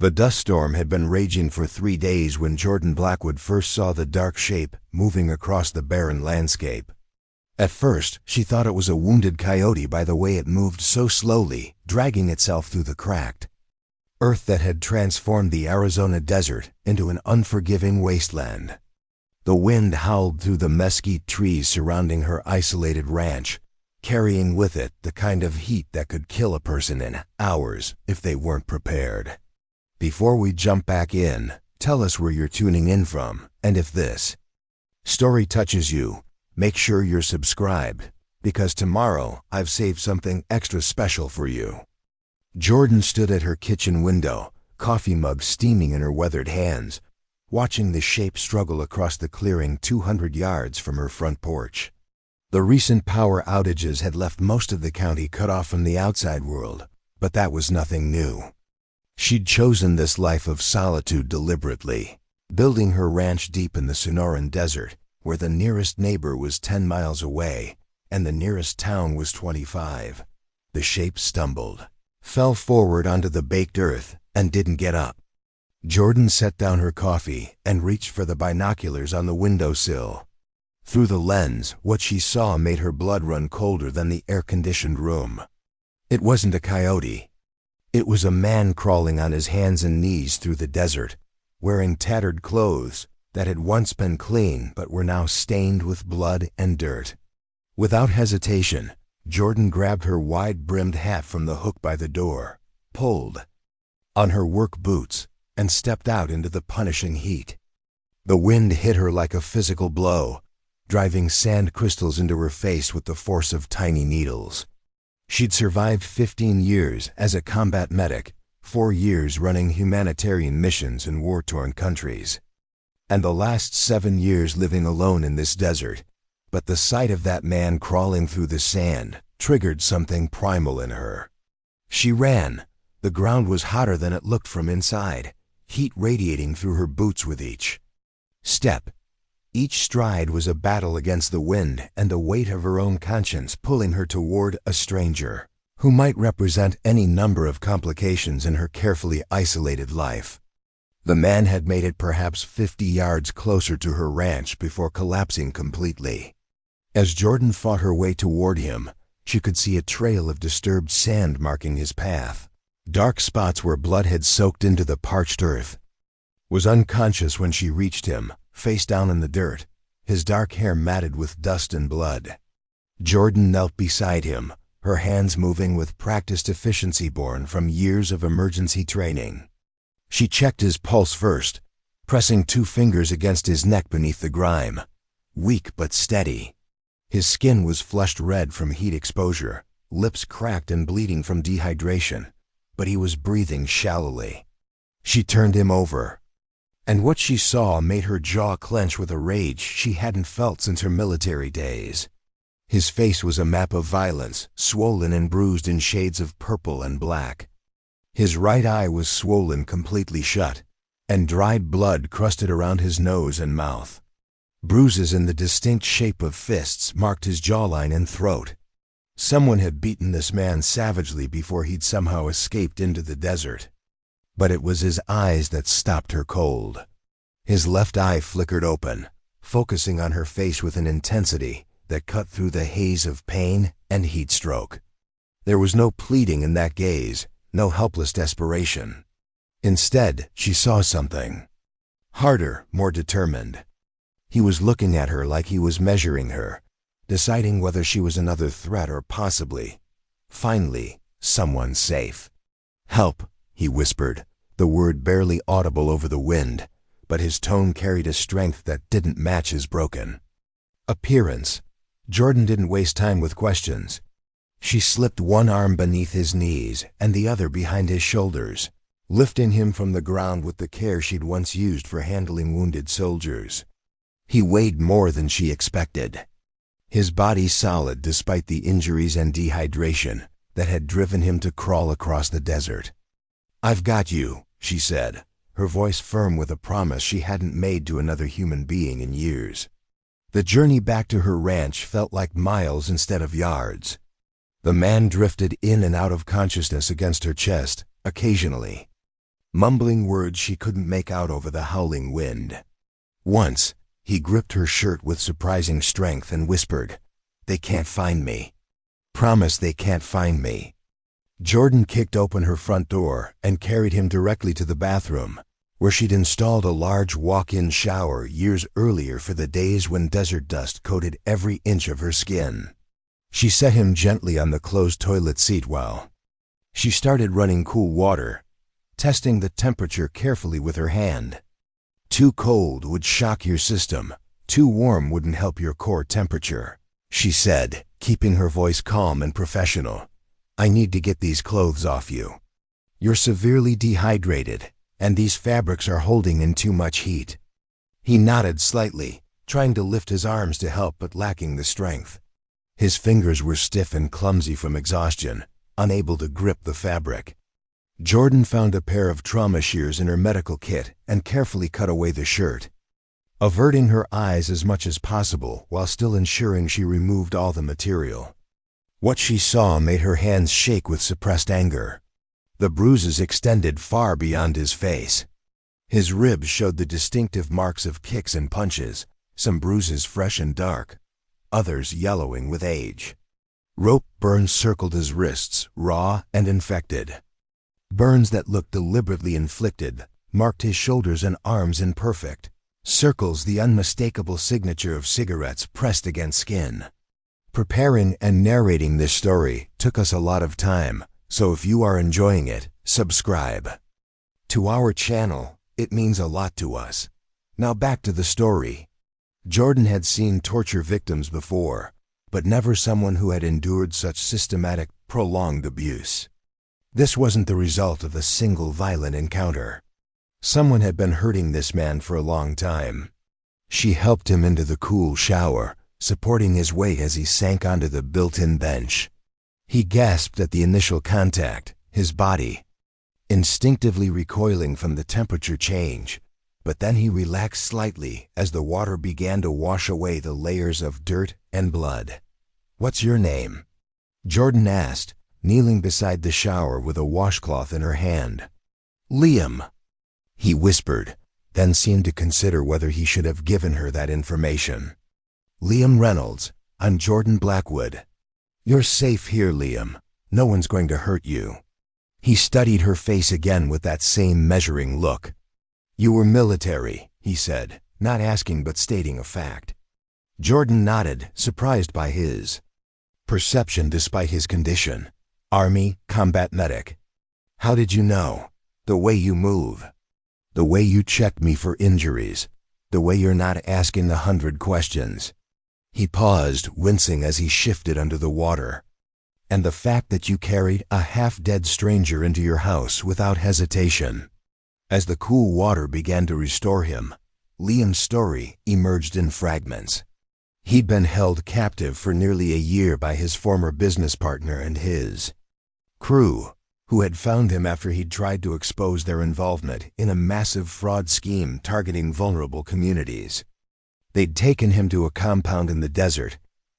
The dust storm had been raging for 3 days when Jordyn Blackwood first saw the dark shape moving across the barren landscape. At first, she thought it was a wounded coyote by the way it moved so slowly, dragging itself through the cracked earth that had transformed the Arizona desert into an unforgiving wasteland. The wind howled through the mesquite trees surrounding her isolated ranch, carrying with it the kind of heat that could kill a person in hours if they weren't prepared. Before we jump back in, tell us where you're tuning in from, and if this story touches you, make sure you're subscribed, because tomorrow I've saved something extra special for you. Jordyn stood at her kitchen window, coffee mug steaming in her weathered hands, watching the shape struggle across the clearing 200 yards from her front porch. The recent power outages had left most of the county cut off from the outside world, but that was nothing new. She'd chosen this life of solitude deliberately, building her ranch deep in the Sonoran Desert, where the nearest neighbor was 10 miles away and the nearest town was 25. The shape stumbled, fell forward onto the baked earth, and didn't get up. Jordyn set down her coffee and reached for the binoculars on the windowsill. Through the lens, what she saw made her blood run colder than the air-conditioned room. It wasn't a coyote. It was a man crawling on his hands and knees through the desert, wearing tattered clothes that had once been clean but were now stained with blood and dirt. Without hesitation, Jordyn grabbed her wide-brimmed hat from the hook by the door, pulled on her work boots, and stepped out into the punishing heat. The wind hit her like a physical blow, driving sand crystals into her face with the force of tiny needles. She'd survived 15 years as a combat medic, 4 years running humanitarian missions in war-torn countries, and the last 7 years living alone in this desert. But the sight of that man crawling through the sand triggered something primal in her. She ran. The ground was hotter than it looked from inside, heat radiating through her boots with each step. Each stride was a battle against the wind and the weight of her own conscience pulling her toward a stranger who might represent any number of complications in her carefully isolated life. The man had made it perhaps 50 yards closer to her ranch before collapsing completely. As Jordyn fought her way toward him, she could see a trail of disturbed sand marking his path, dark spots where blood had soaked into the parched earth. Was unconscious when she reached him, face down in the dirt, his dark hair matted with dust and blood. Jordyn knelt beside him, her hands moving with practiced efficiency born from years of emergency training. She checked his pulse first, pressing 2 fingers against his neck beneath the grime. Weak but steady. His skin was flushed red from heat exposure, lips cracked and bleeding from dehydration, but he was breathing shallowly. She turned him over, and what she saw made her jaw clench with a rage she hadn't felt since her military days. His face was a map of violence, swollen and bruised in shades of purple and black. His right eye was swollen completely shut, and dried blood crusted around his nose and mouth. Bruises in the distinct shape of fists marked his jawline and throat. Someone had beaten this man savagely before he'd somehow escaped into the desert. But it was his eyes that stopped her cold. His left eye flickered open, focusing on her face with an intensity that cut through the haze of pain and heat stroke. There was no pleading in that gaze, no helpless desperation. Instead, she saw something. Harder, more determined. He was looking at her like he was measuring her, deciding whether she was another threat or possibly, finally, someone safe. "Help," he whispered, the word barely audible over the wind, but his tone carried a strength that didn't match his broken appearance. Jordyn didn't waste time with questions. She slipped one arm beneath his knees and the other behind his shoulders, lifting him from the ground with the care she'd once used for handling wounded soldiers. He weighed more than she expected, his body solid despite the injuries and dehydration that had driven him to crawl across the desert. "I've got you," she said, her voice firm with a promise she hadn't made to another human being in years. The journey back to her ranch felt like miles instead of yards. The man drifted in and out of consciousness against her chest, occasionally. mumbling words she couldn't make out over the howling wind. Once, he gripped her shirt with surprising strength and whispered, "They can't find me. Promise they can't find me." Jordyn kicked open her front door and carried him directly to the bathroom, where she'd installed a large walk-in shower years earlier for the days when desert dust coated every inch of her skin. She set him gently on the closed toilet seat while she started running cool water, testing the temperature carefully with her hand. Too cold would shock your system, too warm wouldn't help your core temperature, she said, keeping her voice calm and professional. "I need to get these clothes off you. You're severely dehydrated, and these fabrics are holding in too much heat." He nodded slightly, trying to lift his arms to help but lacking the strength. His fingers were stiff and clumsy from exhaustion, unable to grip the fabric. Jordyn found a pair of trauma shears in her medical kit and carefully cut away the shirt, averting her eyes as much as possible while still ensuring she removed all the material. What she saw made her hands shake with suppressed anger. The bruises extended far beyond his face. His ribs showed the distinctive marks of kicks and punches, some bruises fresh and dark, others yellowing with age. Rope burns circled his wrists, raw and infected. Burns that looked deliberately inflicted marked his shoulders and arms imperfect, circles the unmistakable signature of cigarettes pressed against skin. Preparing and narrating this story took us a lot of time, so if you are enjoying it, subscribe to our channel. It means a lot to us. Now back to the story. Jordyn had seen torture victims before, but never someone who had endured such systematic, prolonged abuse. This wasn't the result of a single violent encounter. Someone had been hurting this man for a long time. She helped him into the cool shower, supporting his weight as he sank onto the built-in bench. He gasped at the initial contact, his body instinctively recoiling from the temperature change, but then he relaxed slightly as the water began to wash away the layers of dirt and blood. "What's your name?" Jordyn asked, kneeling beside the shower with a washcloth in her hand. "Liam," he whispered, then seemed to consider whether he should have given her that information. "Liam Reynolds, I'm Jordyn Blackwood. You're safe here, Liam. No one's going to hurt you." He studied her face again with that same measuring look. "You were military," he said, not asking but stating a fact. Jordyn nodded, surprised by his perception despite his condition. "Army, combat medic." "How did you know?" "The way you move. The way you check me for injuries. The way you're not asking 100 questions." He paused, wincing as he shifted under the water. "And the fact that you carried a half-dead stranger into your house without hesitation." As the cool water began to restore him, Liam's story emerged in fragments. He'd been held captive for nearly a year by his former business partner and his crew, who had found him after he'd tried to expose their involvement in a massive fraud scheme targeting vulnerable communities. They'd taken him to a compound in the desert,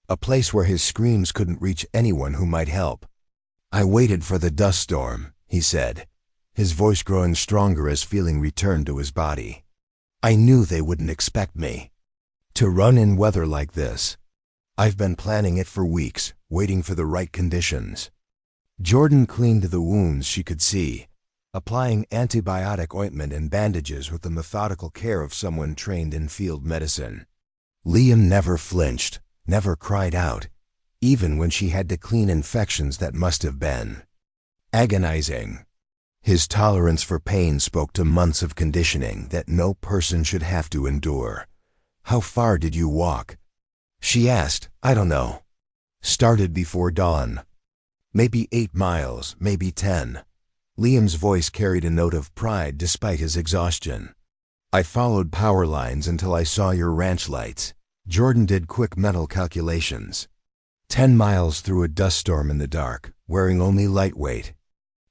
a place where his screams couldn't reach anyone who might help. "I waited for the dust storm," he said, his voice growing stronger as feeling returned to his body. "I knew they wouldn't expect me to run in weather like this. I've been planning it for weeks, waiting for the right conditions." Jordyn cleaned the wounds she could see, applying antibiotic ointment and bandages with the methodical care of someone trained in field medicine. Liam never flinched, never cried out, even when she had to clean infections that must have been agonizing. His tolerance for pain spoke to months of conditioning that no person should have to endure. "How far did you walk?" she asked. "I don't know. Started before dawn. Maybe 8 miles, maybe 10. Liam's voice carried a note of pride despite his exhaustion. "I followed power lines until I saw your ranch lights." Jordyn did quick mental calculations. 10 miles through a dust storm in the dark, wearing only lightweight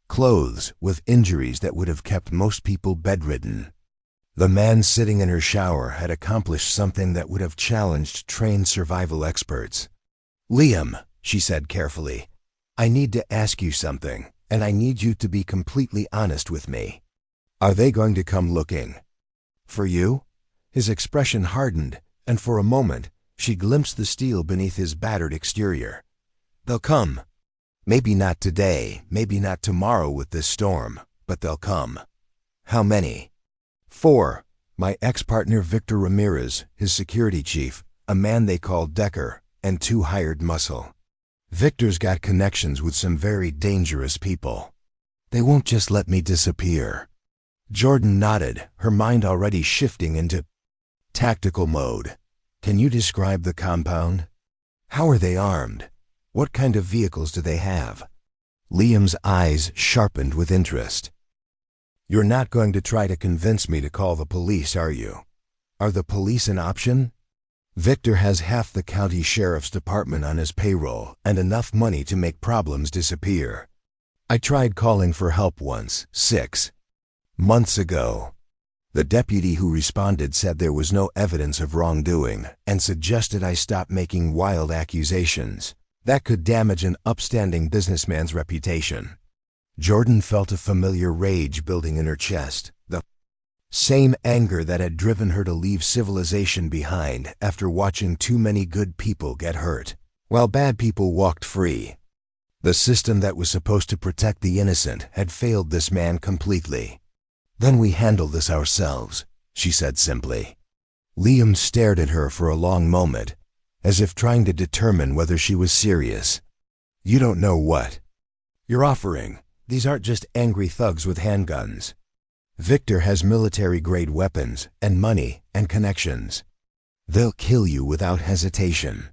clothes with injuries that would have kept most people bedridden. The man sitting in her shower had accomplished something that would have challenged trained survival experts. "Liam," she said carefully, "I need to ask you something, and I need you to be completely honest with me." Are they going to come looking for you? His expression hardened, and for a moment, she glimpsed the steel beneath his battered exterior. They'll come. Maybe not today, maybe not tomorrow with this storm, but they'll come. How many? 4. My ex-partner Victor Ramirez, his security chief, a man they call Decker, and 2 hired muscle. Victor's got connections with some very dangerous people. They won't just let me disappear. Jordyn nodded, her mind already shifting into tactical mode. Can you describe the compound? How are they armed? What kind of vehicles do they have? Liam's eyes sharpened with interest. You're not going to try to convince me to call the police, are you? Are the police an option? Victor has half the county sheriff's department on his payroll and enough money to make problems disappear. I tried calling for help once, 6 months ago. The deputy who responded said there was no evidence of wrongdoing and suggested I stop making wild accusations. That could damage an upstanding businessman's reputation. Jordyn felt a familiar rage building in her chest, the same anger that had driven her to leave civilization behind after watching too many good people get hurt, while bad people walked free. The system that was supposed to protect the innocent had failed this man completely. Then we handle this ourselves, she said simply. Liam stared at her for a long moment, as if trying to determine whether she was serious. You don't know what you're offering. These aren't just angry thugs with handguns. Victor has military-grade weapons and money and connections. They'll kill you without hesitation.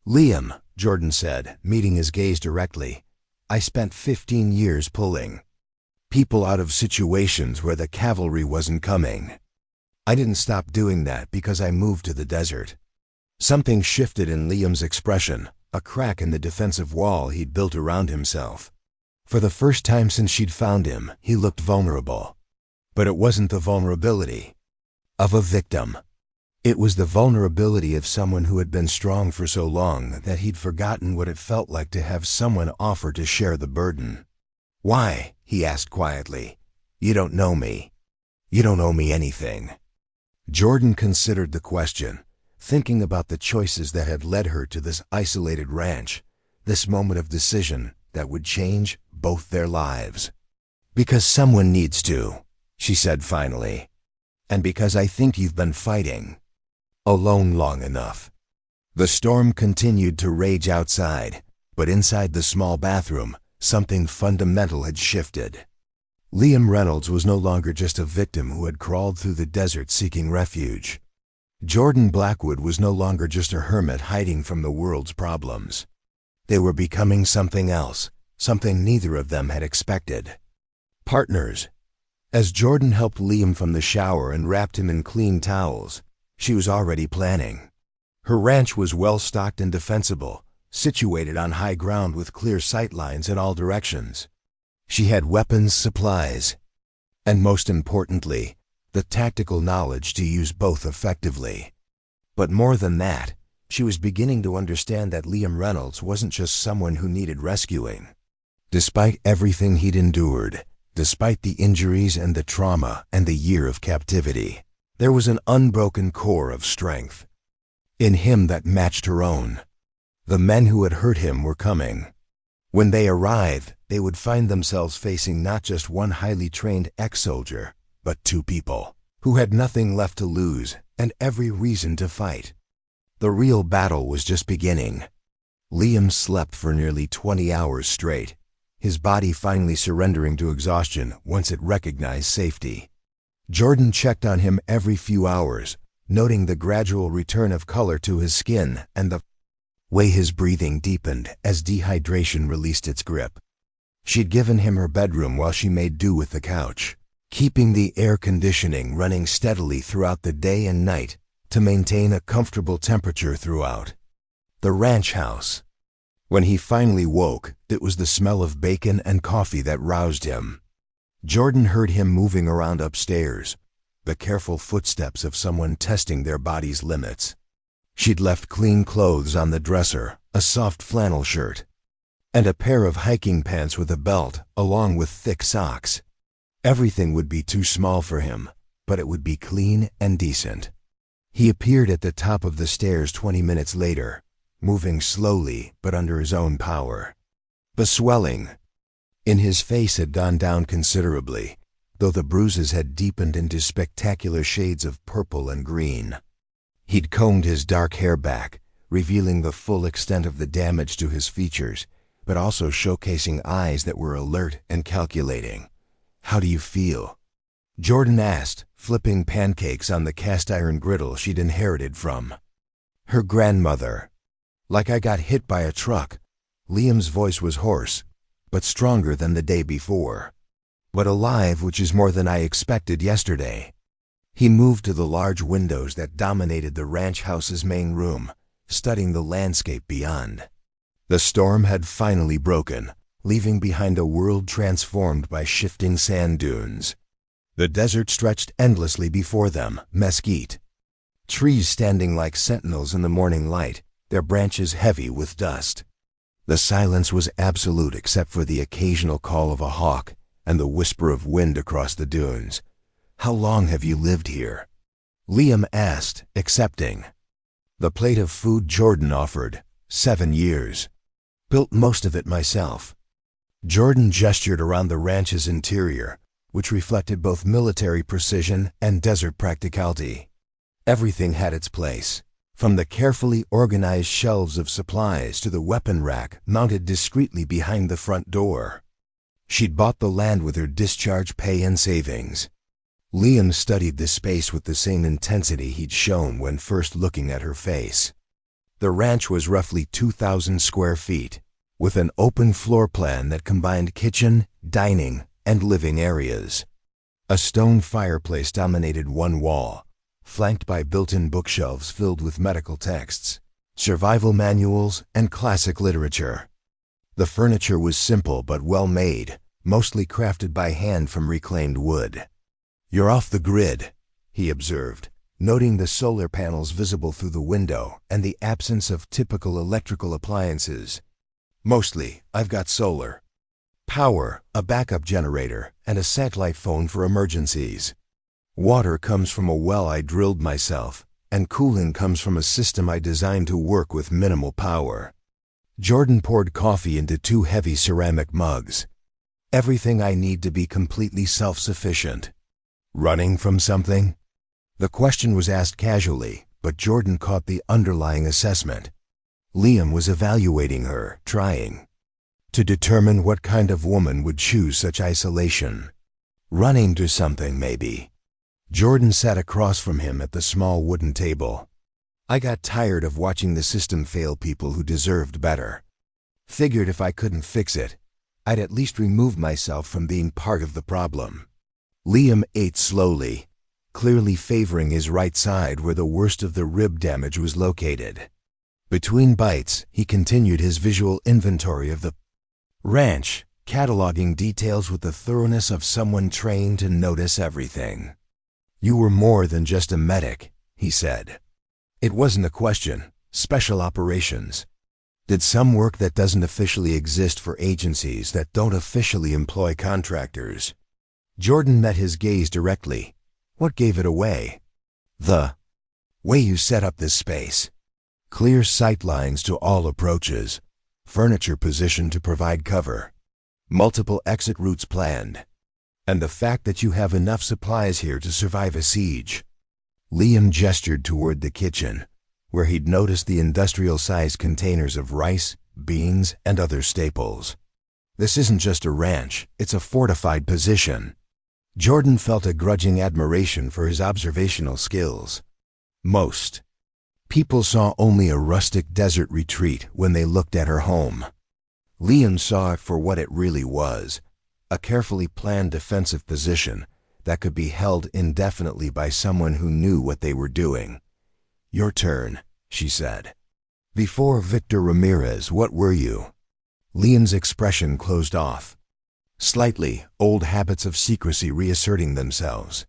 Liam, Jordyn said, meeting his gaze directly, I spent 15 years pulling people out of situations where the cavalry wasn't coming. I didn't stop doing that because I moved to the desert. Something shifted in Liam's expression, a crack in the defensive wall he'd built around himself. For the first time since she'd found him, he looked vulnerable. But it wasn't the vulnerability of a victim. It was the vulnerability of someone who had been strong for so long that he'd forgotten what it felt like to have someone offer to share the burden. Why? He asked quietly. You don't know me. You don't owe me anything. Jordyn considered the question, thinking about the choices that had led her to this isolated ranch, this moment of decision that would change both their lives. Because someone needs to, she said finally. And because I think you've been fighting alone long enough. The storm continued to rage outside, but inside the small bathroom, something fundamental had shifted. Liam Reynolds was no longer just a victim who had crawled through the desert seeking refuge. Jordyn Blackwood was no longer just a hermit hiding from the world's problems. They were becoming something else, something neither of them had expected. Partners. As Jordyn helped Liam from the shower and wrapped him in clean towels, she was already planning. Her ranch was well-stocked and defensible, situated on high ground with clear sight lines in all directions. She had weapons, supplies, and most importantly, the tactical knowledge to use both effectively. But more than that, she was beginning to understand that Liam Reynolds wasn't just someone who needed rescuing. Despite everything he'd endured, despite the injuries and the trauma and the year of captivity, there was an unbroken core of strength in him that matched her own. The men who had hurt him were coming. When they arrived, they would find themselves facing not just one highly trained ex-soldier, but 2 people who had nothing left to lose and every reason to fight. The real battle was just beginning. Liam slept for nearly 20 hours straight, his body finally surrendering to exhaustion once it recognized safety. Jordyn checked on him every few hours, noting the gradual return of color to his skin and the way his breathing deepened as dehydration released its grip. She'd given him her bedroom while she made do with the couch, keeping the air conditioning running steadily throughout the day and night to maintain a comfortable temperature throughout. The ranch house. When he finally woke, it was the smell of bacon and coffee that roused him. Jordyn heard him moving around upstairs, the careful footsteps of someone testing their body's limits. She'd left clean clothes on the dresser, a soft flannel shirt, and a pair of hiking pants with a belt, along with thick socks. Everything would be too small for him, but it would be clean and decent. He appeared at the top of the stairs 20 minutes later, moving slowly but under his own power. The swelling in his face had gone down considerably, though the bruises had deepened into spectacular shades of purple and green. He'd combed his dark hair back, revealing the full extent of the damage to his features, but also showcasing eyes that were alert and calculating. "How do you feel?" Jordyn asked, flipping pancakes on the cast-iron griddle she'd inherited from her grandmother. "Like I got hit by a truck." Liam's voice was hoarse, but stronger than the day before. "But alive, which is more than I expected yesterday." He moved to the large windows that dominated the ranch house's main room, studying the landscape beyond. The storm had finally broken, leaving behind a world transformed by shifting sand dunes. The desert stretched endlessly before them, mesquite. Trees standing like sentinels in the morning light, their branches heavy with dust. The silence was absolute except for the occasional call of a hawk and the whisper of wind across the dunes. "How long have you lived here?" Liam asked, accepting the plate of food Jordyn offered. 7 years. Built most of it myself. Jordyn gestured around the ranch's interior, which reflected both military precision and desert practicality. Everything had its place, from the carefully organized shelves of supplies to the weapon rack mounted discreetly behind the front door. She'd bought the land with her discharge pay and savings. Liam studied the space with the same intensity he'd shown when first looking at her face. The ranch was roughly 2,000 square feet, with an open floor plan that combined kitchen, dining, and living areas. A stone fireplace dominated one wall, flanked by built-in bookshelves filled with medical texts, survival manuals, and classic literature. The furniture was simple but well-made, mostly crafted by hand from reclaimed wood. "You're off the grid," he observed, noting the solar panels visible through the window and the absence of typical electrical appliances. "Mostly, I've got solar power, a backup generator, and a satellite phone for emergencies. Water comes from a well I drilled myself, and cooling comes from a system I designed to work with minimal power." Jordyn poured coffee into 2 heavy ceramic mugs. "Everything I need to be completely self-sufficient." Running from something? The question was asked casually, but Jordyn caught the underlying assessment. Liam was evaluating her, trying to determine what kind of woman would choose such isolation. Running to something, maybe. Jordyn sat across from him at the small wooden table. "I got tired of watching the system fail people who deserved better. Figured if I couldn't fix it, I'd at least remove myself from being part of the problem." Liam ate slowly, clearly favoring his right side where the worst of the rib damage was located. Between bites, he continued his visual inventory of the ranch, cataloging details with the thoroughness of someone trained to notice everything. "You were more than just a medic," he said. "It wasn't a question. Special operations. Did some work that doesn't officially exist for agencies that don't officially employ contractors." Jordyn met his gaze directly. "What gave it away?" "The way you set up this space. Clear sight lines to all approaches, furniture positioned to provide cover, multiple exit routes planned, and the fact that you have enough supplies here to survive a siege." Liam gestured toward the kitchen, where he'd noticed the industrial-sized containers of rice, beans, and other staples. "This isn't just a ranch, it's a fortified position." Jordyn felt a grudging admiration for his observational skills. Most people saw only a rustic desert retreat when they looked at her home. Liam saw it for what it really was, a carefully planned defensive position that could be held indefinitely by someone who knew what they were doing. "Your turn," she said. "Before Victor Ramirez, what were you?" Liam's expression closed off. Slightly, old habits of secrecy reasserting themselves.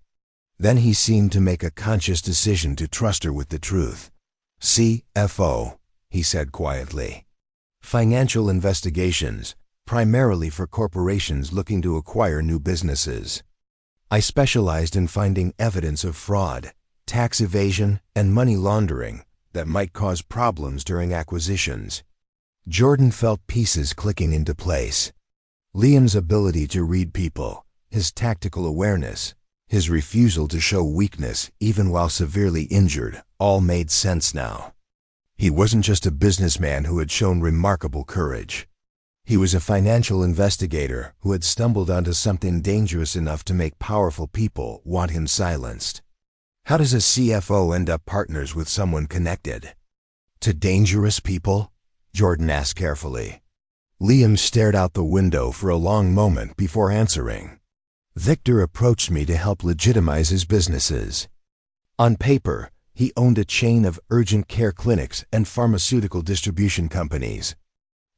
Then he seemed to make a conscious decision to trust her with the truth. "CFO," he said quietly. "Financial investigations, primarily for corporations looking to acquire new businesses." I specialized in finding evidence of fraud, tax evasion, and money laundering that might cause problems during acquisitions. Jordyn felt pieces clicking into place. Liam's ability to read people, his tactical awareness, his refusal to show weakness even while severely injured, all made sense now. He wasn't just a businessman who had shown remarkable courage. He was a financial investigator who had stumbled onto something dangerous enough to make powerful people want him silenced. How does a CFO end up partners with someone connected to dangerous people? Jordyn asked carefully. Liam stared out the window for a long moment before answering. Victor approached me to help legitimize his businesses. On paper, he owned a chain of urgent care clinics and pharmaceutical distribution companies.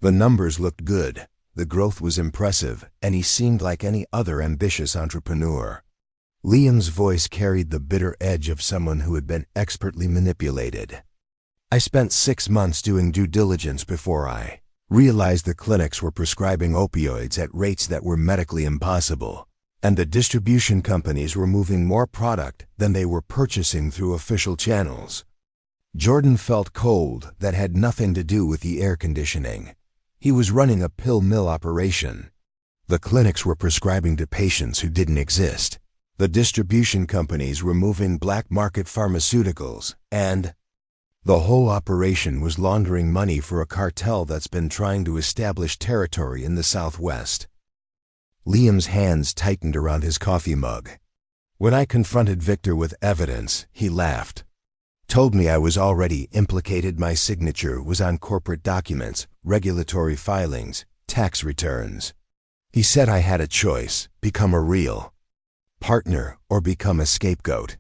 The numbers looked good, the growth was impressive, and he seemed like any other ambitious entrepreneur. Liam's voice carried the bitter edge of someone who had been expertly manipulated. I spent 6 months doing due diligence before I realized the clinics were prescribing opioids at rates that were medically impossible, and the distribution companies were moving more product than they were purchasing through official channels. Jordyn felt cold that had nothing to do with the air conditioning. He was running a pill mill operation. The clinics were prescribing to patients who didn't exist. The distribution companies were moving black market pharmaceuticals, and the whole operation was laundering money for a cartel that's been trying to establish territory in the Southwest. Liam's hands tightened around his coffee mug. When I confronted Victor with evidence, he laughed. Told me I was already implicated. My signature was on corporate documents, regulatory filings, tax returns. He said I had a choice, become a real partner or become a scapegoat.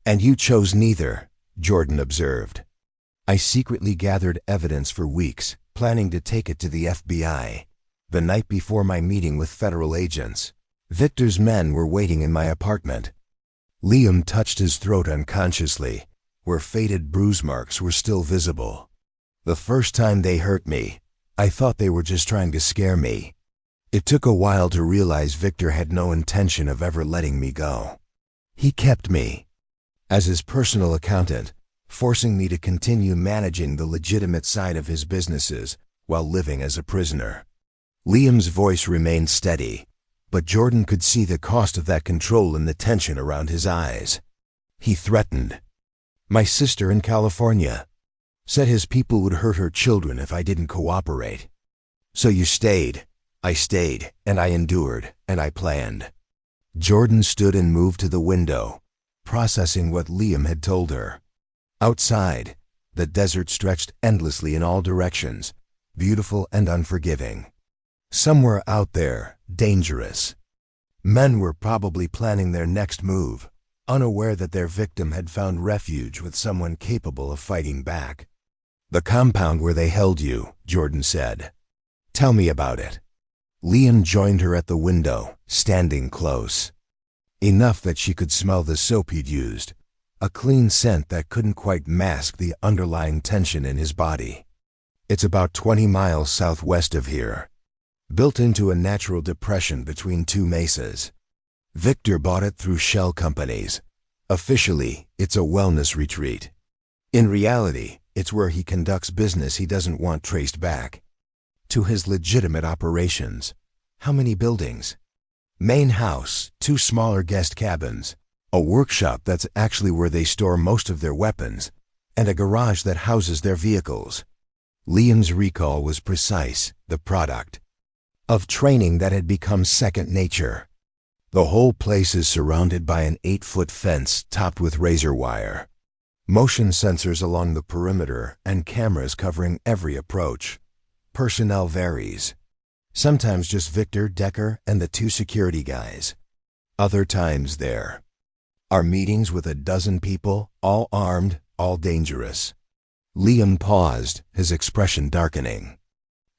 And you chose neither, Jordyn observed. I secretly gathered evidence for weeks, planning to take it to the FBI. The night before my meeting with federal agents, Victor's men were waiting in my apartment. Liam touched his throat unconsciously, where faded bruise marks were still visible. The first time they hurt me, I thought they were just trying to scare me. It took a while to realize Victor had no intention of ever letting me go. He kept me as his personal accountant, forcing me to continue managing the legitimate side of his businesses while living as a prisoner. Liam's voice remained steady, but Jordyn could see the cost of that control in the tension around his eyes. He threatened. My sister in California said his people would hurt her children if I didn't cooperate. So you stayed. I stayed, and I endured, and I planned. Jordyn stood and moved to the window, processing what Liam had told her. Outside, the desert stretched endlessly in all directions, beautiful and unforgiving. Somewhere out there, dangerous. Men were probably planning their next move, unaware that their victim had found refuge with someone capable of fighting back. The compound where they held you, Jordyn said. Tell me about it. Liam joined her at the window, standing close. Enough that she could smell the soap he'd used, a clean scent that couldn't quite mask the underlying tension in his body. It's about 20 miles southwest of here, built into a natural depression between two mesas. Victor bought it through shell companies. Officially, it's a wellness retreat. In reality, it's where he conducts business he doesn't want traced back to his legitimate operations. How many buildings? Main house, 2 smaller guest cabins, a workshop that's actually where they store most of their weapons, and a garage that houses their vehicles. Liam's recall was precise, the product of training that had become second nature. The whole place is surrounded by an 8-foot fence topped with razor wire, motion sensors along the perimeter, and cameras covering every approach. Personnel varies. Sometimes just Victor, Decker, and the 2 security guys. Other times there are meetings with a dozen people, all armed, all dangerous. Liam paused, his expression darkening.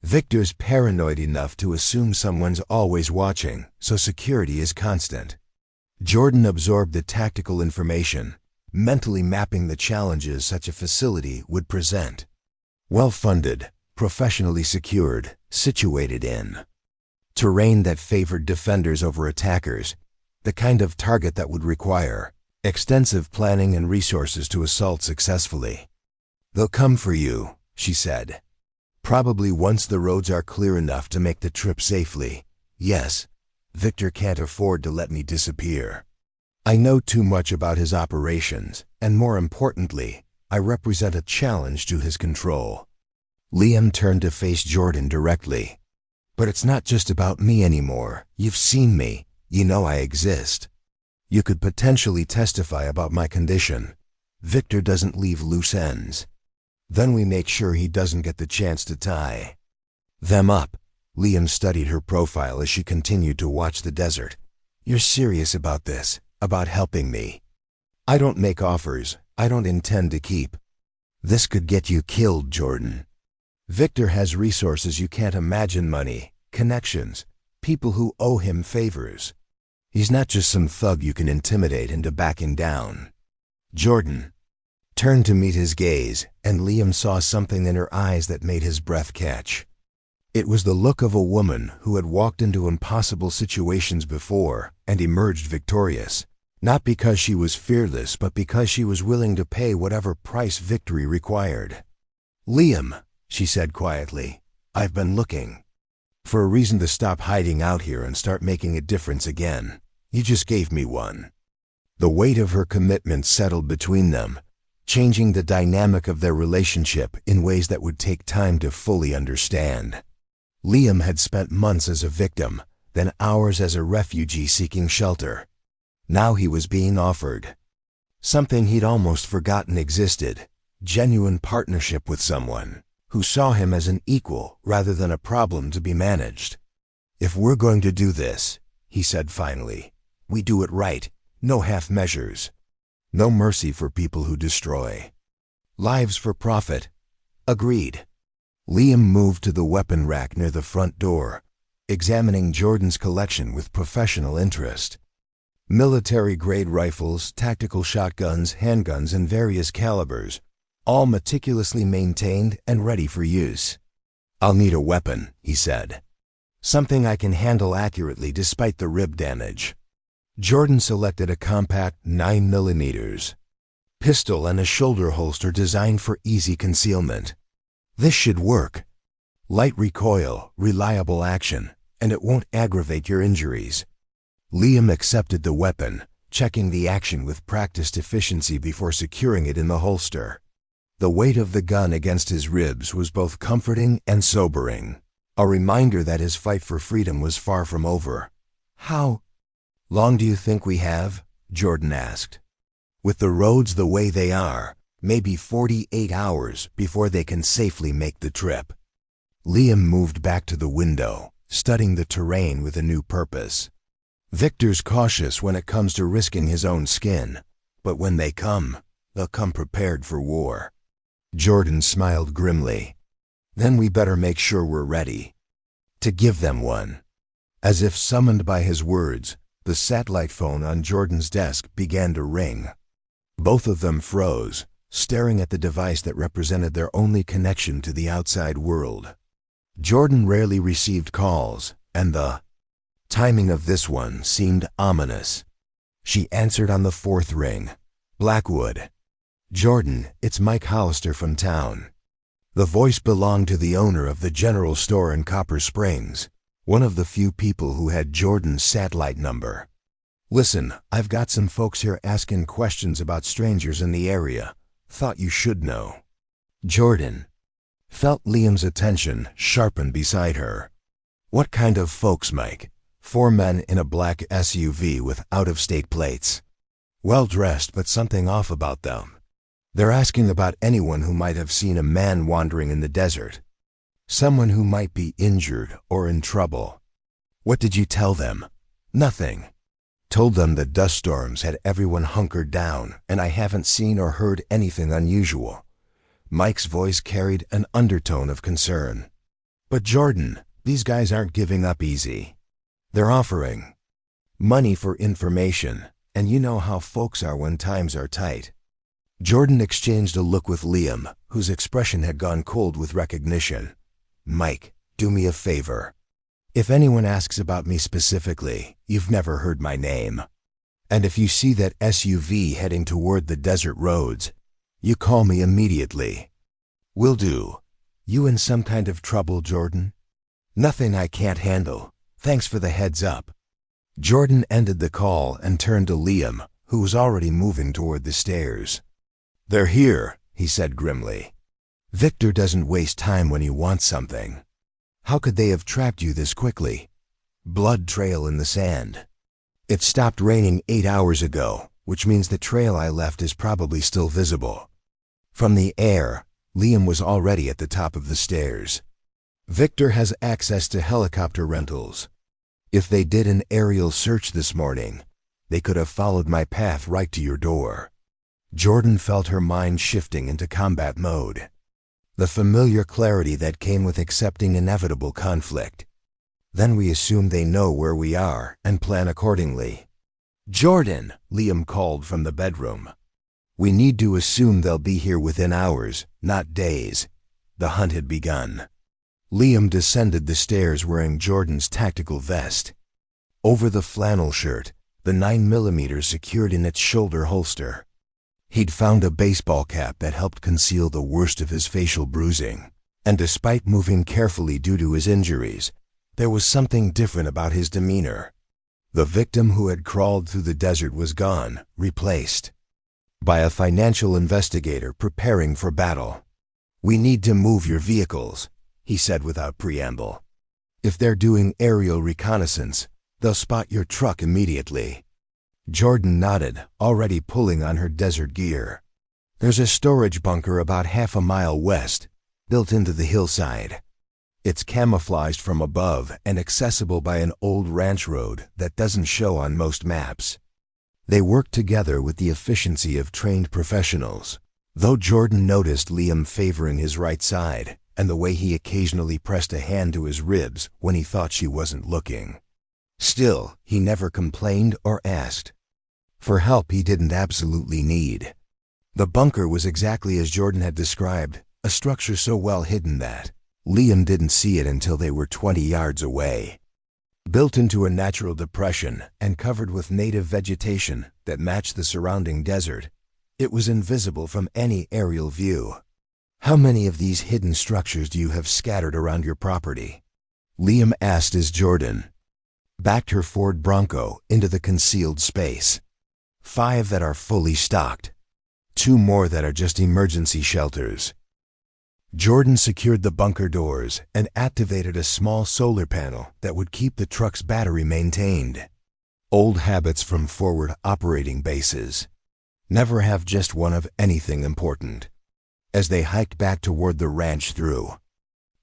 Victor's paranoid enough to assume someone's always watching, so security is constant. Jordyn absorbed the tactical information, mentally mapping the challenges such a facility would present. Well-funded, professionally secured, situated in terrain that favored defenders over attackers, The kind of target that would require extensive planning and resources to assault successfully. They'll come for you, she said. Probably once the roads are clear enough to make the trip safely. Yes, Victor can't afford to let me disappear. I know too much about his operations, and more importantly, I represent a challenge to his control. Liam turned to face Jordyn directly. But it's not just about me anymore. You've seen me. You know I exist. You could potentially testify about my condition. Victor doesn't leave loose ends. Then we make sure he doesn't get the chance to tie them up. Liam studied her profile as she continued to watch the desert. You're serious about this, about helping me. I don't make offers I don't intend to keep. This could get you killed, Jordyn. Victor has resources you can't imagine, money, connections, people who owe him favors. He's not just some thug you can intimidate into backing down. Jordyn turned to meet his gaze, and Liam saw something in her eyes that made his breath catch. It was the look of a woman who had walked into impossible situations before and emerged victorious, not because she was fearless, but because she was willing to pay whatever price victory required. Liam, she said quietly, I've been looking for a reason to stop hiding out here and start making a difference again. You just gave me one. The weight of her commitment settled between them, changing the dynamic of their relationship in ways that would take time to fully understand. Liam had spent months as a victim, then hours as a refugee seeking shelter. Now he was being offered something he'd almost forgotten existed: genuine partnership with someone who saw him as an equal rather than a problem to be managed. If we're going to do this, he said finally, we do it right, no half measures. No mercy for people who destroy lives for profit. Agreed. Liam moved to the weapon rack near the front door, examining Jordyn's collection with professional interest. Military-grade rifles, tactical shotguns, handguns, and various calibers, all meticulously maintained and ready for use. I'll need a weapon, he said. Something I can handle accurately despite the rib damage. Jordyn selected a compact 9mm pistol and a shoulder holster designed for easy concealment. This should work. Light recoil, reliable action, and it won't aggravate your injuries. Liam accepted the weapon, checking the action with practiced efficiency before securing it in the holster. The weight of the gun against his ribs was both comforting and sobering, a reminder that his fight for freedom was far from over. How long do you think we have? Jordyn asked. With the roads the way they are, maybe 48 hours before they can safely make the trip. Liam moved back to the window, studying the terrain with a new purpose. Victor's cautious when it comes to risking his own skin, but when they come, they'll come prepared for war. Jordyn smiled grimly. Then we better make sure we're ready to give them one. As if summoned by his words, the satellite phone on Jordyn's desk began to ring. Both of them froze, staring at the device that represented their only connection to the outside world. Jordyn rarely received calls, and the timing of this one seemed ominous. She answered on the fourth ring. Blackwood. Jordyn, it's Mike Hollister from town. The voice belonged to the owner of the general store in Copper Springs, one of the few people who had Jordyn's satellite number. Listen, I've got some folks here asking questions about strangers in the area. Thought you should know. Jordyn felt Liam's attention sharpen beside her. What kind of folks, Mike? 4 men in a black SUV with out-of-state plates. Well-dressed, but something off about them. They're asking about anyone who might have seen a man wandering in the desert. Someone who might be injured or in trouble. What did you tell them? Nothing. Told them the dust storms had everyone hunkered down, and I haven't seen or heard anything unusual. Mike's voice carried an undertone of concern. But Jordyn, these guys aren't giving up easy. They're offering money for information, and you know how folks are when times are tight. Jordyn exchanged a look with Liam, whose expression had gone cold with recognition. Mike, do me a favor. If anyone asks about me specifically, you've never heard my name. And if you see that SUV heading toward the desert roads, you call me immediately." "Will do. You in some kind of trouble, Jordyn?" "Nothing I can't handle. Thanks for the heads up." Jordyn ended the call and turned to Liam, who was already moving toward the stairs. "They're here," he said grimly. "Victor doesn't waste time when he wants something. How could they have trapped you this quickly?" "Blood trail in the sand. It stopped raining 8 hours ago, which means the trail I left is probably still visible." From the air, Liam was already at the top of the stairs. "Victor has access to helicopter rentals. If they did an aerial search this morning, they could have followed my path right to your door." Jordyn felt her mind shifting into combat mode. The familiar clarity that came with accepting inevitable conflict. "Then we assume they know where we are and plan accordingly." "Jordyn," Liam called from the bedroom. "We need to assume they'll be here within hours, not days." The hunt had begun. Liam descended the stairs wearing Jordyn's tactical vest. Over the flannel shirt, the 9mm secured in its shoulder holster. He'd found a baseball cap that helped conceal the worst of his facial bruising, and despite moving carefully due to his injuries, there was something different about his demeanor. The victim who had crawled through the desert was gone, replaced by a financial investigator preparing for battle. "We need to move your vehicles," he said without preamble. "If they're doing aerial reconnaissance, they'll spot your truck immediately." Jordyn nodded, already pulling on her desert gear. "There's a storage bunker about half a mile west, built into the hillside. It's camouflaged from above and accessible by an old ranch road that doesn't show on most maps." They worked together with the efficiency of trained professionals, though Jordyn noticed Liam favoring his right side and the way he occasionally pressed a hand to his ribs when he thought she wasn't looking. Still, he never complained or asked for help he didn't absolutely need. The bunker was exactly as Jordyn had described, a structure so well hidden that Liam didn't see it until they were 20 yards away. Built into a natural depression and covered with native vegetation that matched the surrounding desert, it was invisible from any aerial view. "How many of these hidden structures do you have scattered around your property?" Liam asked as Jordyn backed her Ford Bronco into the concealed space. "5 that are fully stocked. 2 more that are just emergency shelters." Jordyn secured the bunker doors and activated a small solar panel that would keep the truck's battery maintained. Old habits from forward operating bases. Never have just one of anything important. As they hiked back toward the ranch through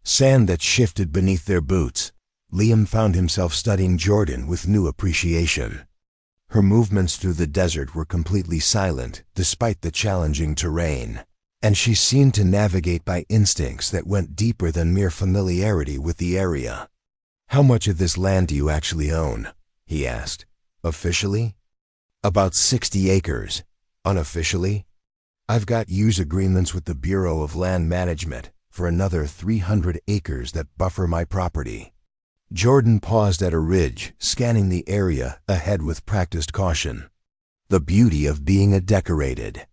sand that shifted beneath their boots, Liam found himself studying Jordyn with new appreciation. Her movements through the desert were completely silent despite the challenging terrain, and she seemed to navigate by instincts that went deeper than mere familiarity with the area. "How much of this land do you actually own?" he asked. "Officially?" "About 60 acres. Unofficially? I've got use agreements with the Bureau of Land Management for another 300 acres that buffer my property." Jordyn paused at a ridge, scanning the area ahead with practiced caution. The beauty of being a decorated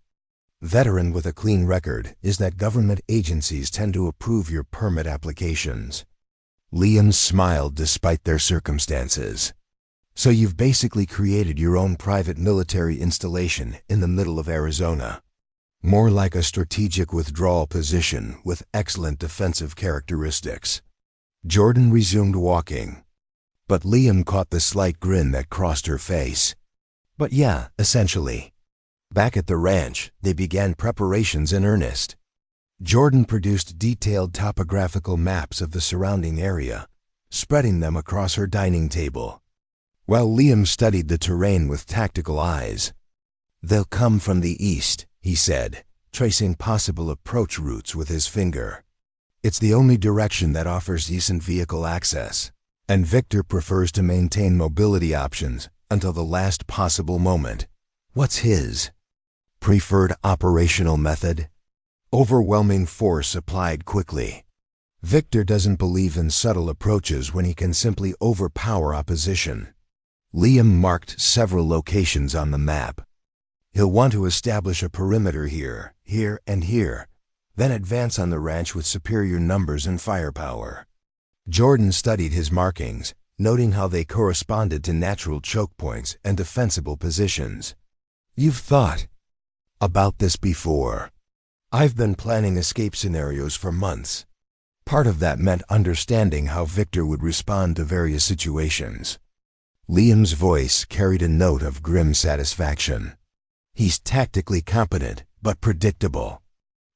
veteran with a clean record is that government agencies tend to approve your permit applications. Liam smiled despite their circumstances. "So you've basically created your own private military installation in the middle of Arizona. More like a strategic withdrawal position with excellent defensive characteristics." Jordyn resumed walking, but Liam caught the slight grin that crossed her face. "But yeah, essentially." Back at the ranch, they began preparations in earnest. Jordyn produced detailed topographical maps of the surrounding area, spreading them across her dining table, while Liam studied the terrain with tactical eyes. "They'll come from the east," he said, tracing possible approach routes with his finger. "It's the only direction that offers decent vehicle access, and Victor prefers to maintain mobility options until the last possible moment." "What's his preferred operational method?" "Overwhelming force applied quickly. Victor doesn't believe in subtle approaches when he can simply overpower opposition." Liam marked several locations on the map. He'll want to establish a perimeter here, here, and here, then advance on the ranch with superior numbers and firepower. Jordyn studied his markings, noting how they corresponded to natural choke points and defensible positions. You've thought about this before. I've been planning escape scenarios for months. Part of that meant understanding how Victor would respond to various situations. Liam's voice carried a note of grim satisfaction. He's tactically competent, but predictable.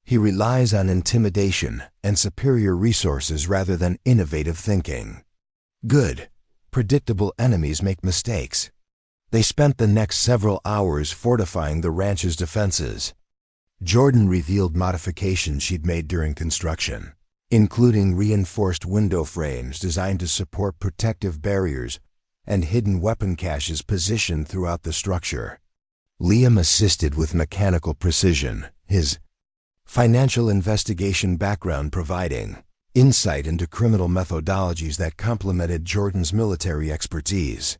He relies on intimidation and superior resources rather than innovative thinking. Good. Predictable enemies make mistakes. They spent the next several hours fortifying the ranch's defenses. Jordyn revealed modifications she'd made during construction, including reinforced window frames designed to support protective barriers and hidden weapon caches positioned throughout the structure. Liam assisted with mechanical precision, his financial investigation background providing insight into criminal methodologies that complemented Jordyn's military expertise.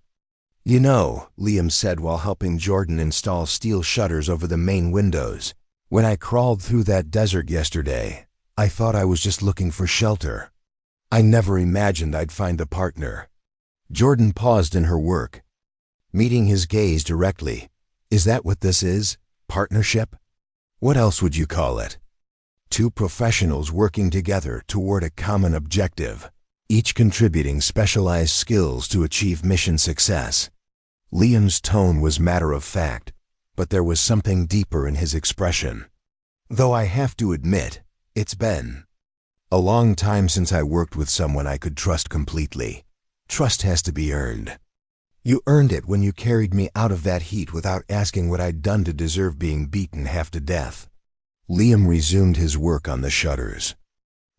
You know, Liam said while helping Jordyn install steel shutters over the main windows, when I crawled through that desert yesterday, I thought I was just looking for shelter. I never imagined I'd find a partner. Jordyn paused in her work, meeting his gaze directly. Is that what this is? Partnership? What else would you call it? Two professionals working together toward a common objective, each contributing specialized skills to achieve mission success. Liam's tone was matter-of-fact, but there was something deeper in his expression. Though I have to admit, it's been a long time since I worked with someone I could trust completely. Trust has to be earned. You earned it when you carried me out of that heat without asking what I'd done to deserve being beaten half to death. Liam resumed his work on the shutters.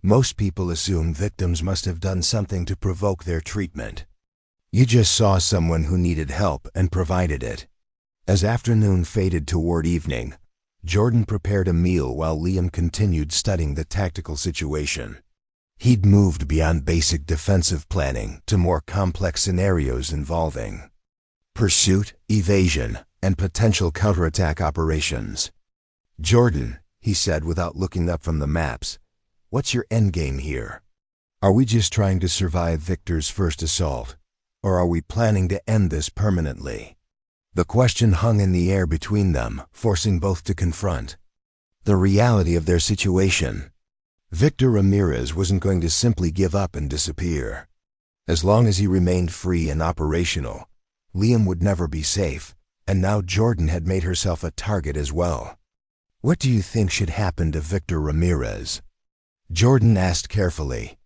Most people assume victims must have done something to provoke their treatment. You just saw someone who needed help and provided it. As afternoon faded toward evening, Jordyn prepared a meal while Liam continued studying the tactical situation. He'd moved beyond basic defensive planning to more complex scenarios involving pursuit, evasion, and potential counterattack operations. Jordyn, he said without looking up from the maps, what's your endgame here? Are we just trying to survive Victor's first assault, or are we planning to end this permanently? The question hung in the air between them, forcing both to confront the reality of their situation. Victor Ramirez wasn't going to simply give up and disappear. As long as he remained free and operational, Liam would never be safe, and now Jordyn had made herself a target as well. What do you think should happen to Victor Ramirez? Jordyn asked carefully.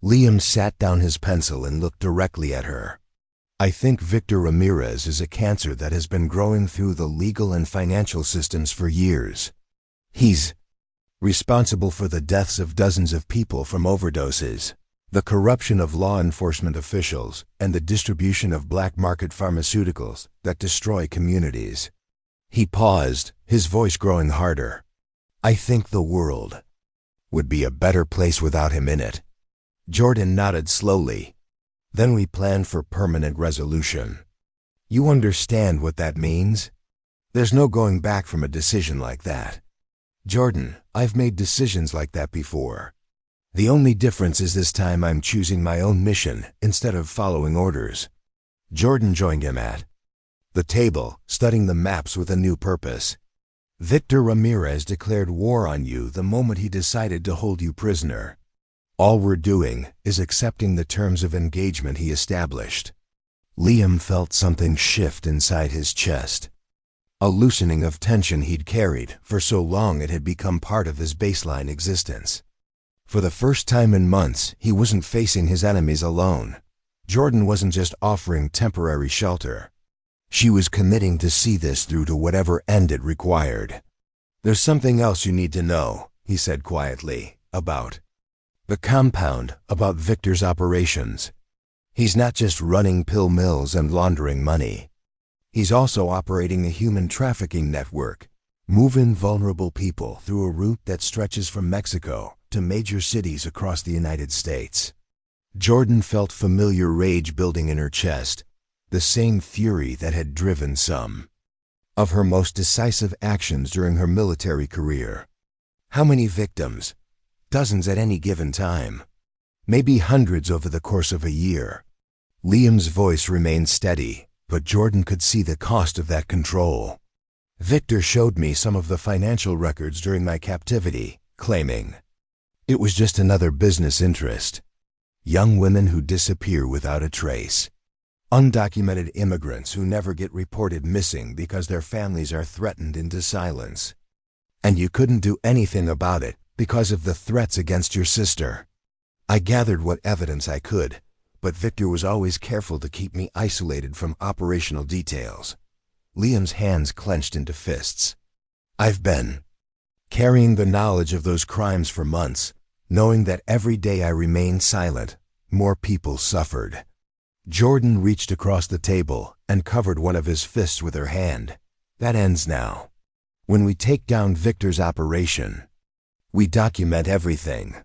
Liam sat down his pencil and looked directly at her. I think Victor Ramirez is a cancer that has been growing through the legal and financial systems for years. He's responsible for the deaths of dozens of people from overdoses, the corruption of law enforcement officials, and the distribution of black market pharmaceuticals that destroy communities. He paused, his voice growing harder. I think the world would be a better place without him in it. Jordyn nodded slowly. Then we plan for permanent resolution. You understand what that means? There's no going back from a decision like that. Jordyn, I've made decisions like that before. The only difference is this time I'm choosing my own mission instead of following orders. Jordyn joined him at the table, studying the maps with a new purpose. Victor Ramirez declared war on you the moment he decided to hold you prisoner. All we're doing is accepting the terms of engagement he established. Liam felt something shift inside his chest. A loosening of tension he'd carried for so long it had become part of his baseline existence. For the first time in months, he wasn't facing his enemies alone. Jordyn wasn't just offering temporary shelter. She was committing to see this through to whatever end it required. There's something else you need to know, he said quietly, about the compound, about Victor's operations. He's not just running pill mills and laundering money. He's also operating a human trafficking network, moving vulnerable people through a route that stretches from Mexico to major cities across the United States. Jordyn felt familiar rage building in her chest, the same fury that had driven some of her most decisive actions during her military career. How many victims? Dozens at any given time. Maybe hundreds over the course of a year. Liam's voice remained steady, but Jordyn could see the cost of that control. Victor showed me some of the financial records during my captivity, claiming it was just another business interest. Young women who disappear without a trace. Undocumented immigrants who never get reported missing because their families are threatened into silence. And you couldn't do anything about it because of the threats against your sister. I gathered what evidence I could, but Victor was always careful to keep me isolated from operational details. Liam's hands clenched into fists. I've been carrying the knowledge of those crimes for months, knowing that every day I remained silent, more people suffered. Jordyn reached across the table and covered one of his fists with her hand. That ends now. When we take down Victor's operation, we document everything.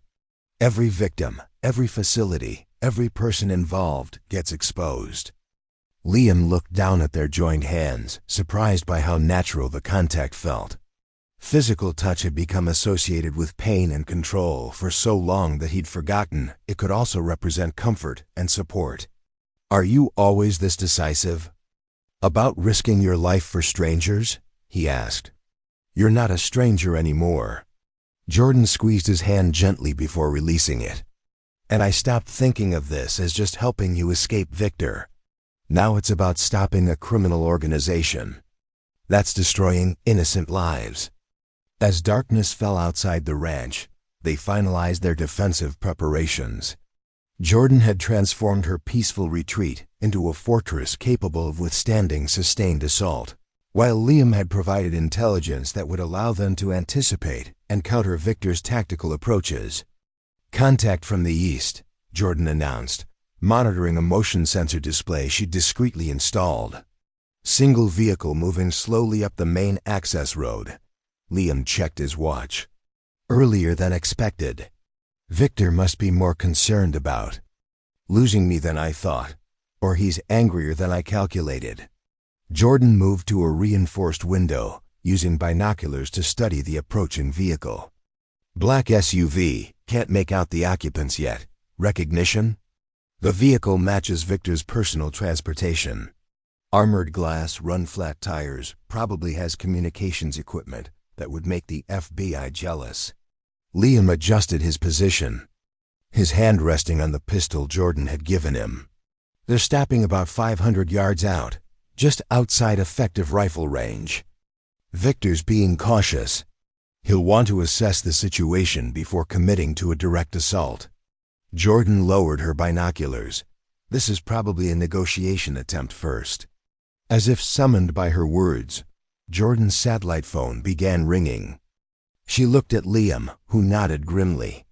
Every victim, every facility, every person involved gets exposed. Liam looked down at their joined hands, surprised by how natural the contact felt. Physical touch had become associated with pain and control for so long that he'd forgotten it could also represent comfort and support. Are you always this decisive? About risking your life for strangers? He asked. You're not a stranger anymore. Jordyn squeezed his hand gently before releasing it. And I stopped thinking of this as just helping you escape Victor. Now it's about stopping a criminal organization that's destroying innocent lives. As darkness fell outside the ranch, they finalized their defensive preparations. Jordyn had transformed her peaceful retreat into a fortress capable of withstanding sustained assault, while Liam had provided intelligence that would allow them to anticipate and counter Victor's tactical approaches. Contact from the east, Jordyn announced, monitoring a motion sensor display she'd discreetly installed. Single vehicle moving slowly up the main access road. Liam checked his watch. Earlier than expected. Victor must be more concerned about losing me than I thought, or he's angrier than I calculated. Jordyn moved to a reinforced window, using binoculars to study the approaching vehicle. Black SUV, can't make out the occupants yet. Recognition? The vehicle matches Victor's personal transportation. Armored glass, run-flat tires, probably has communications equipment that would make the FBI jealous. Liam adjusted his position, his hand resting on the pistol Jordyn had given him. They're stopping about 500 yards out, just outside effective rifle range. Victor's being cautious. He'll want to assess the situation before committing to a direct assault. Jordyn lowered her binoculars. This is probably a negotiation attempt first. As if summoned by her words, Jordyn's satellite phone began ringing. She looked at Liam, who nodded grimly.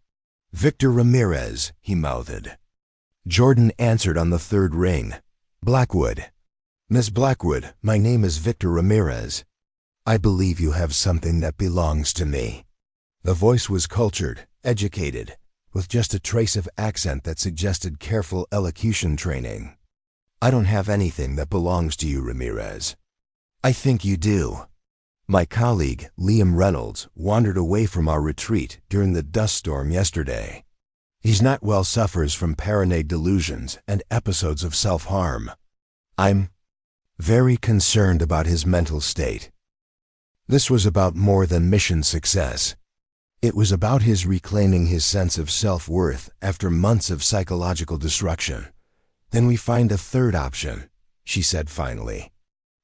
Victor Ramirez, he mouthed. Jordyn answered on the third ring. Blackwood. Miss Blackwood, my name is Victor Ramirez. I believe you have something that belongs to me. The voice was cultured, educated, with just a trace of accent that suggested careful elocution training. I don't have anything that belongs to you, Ramirez. I think you do. My colleague, Liam Reynolds, wandered away from our retreat during the dust storm yesterday. He's not well, suffers from paranoid delusions and episodes of self-harm. I'm very concerned about his mental state. This was about more than mission success. It was about his reclaiming his sense of self-worth after months of psychological destruction. Then we find a third option, she said finally.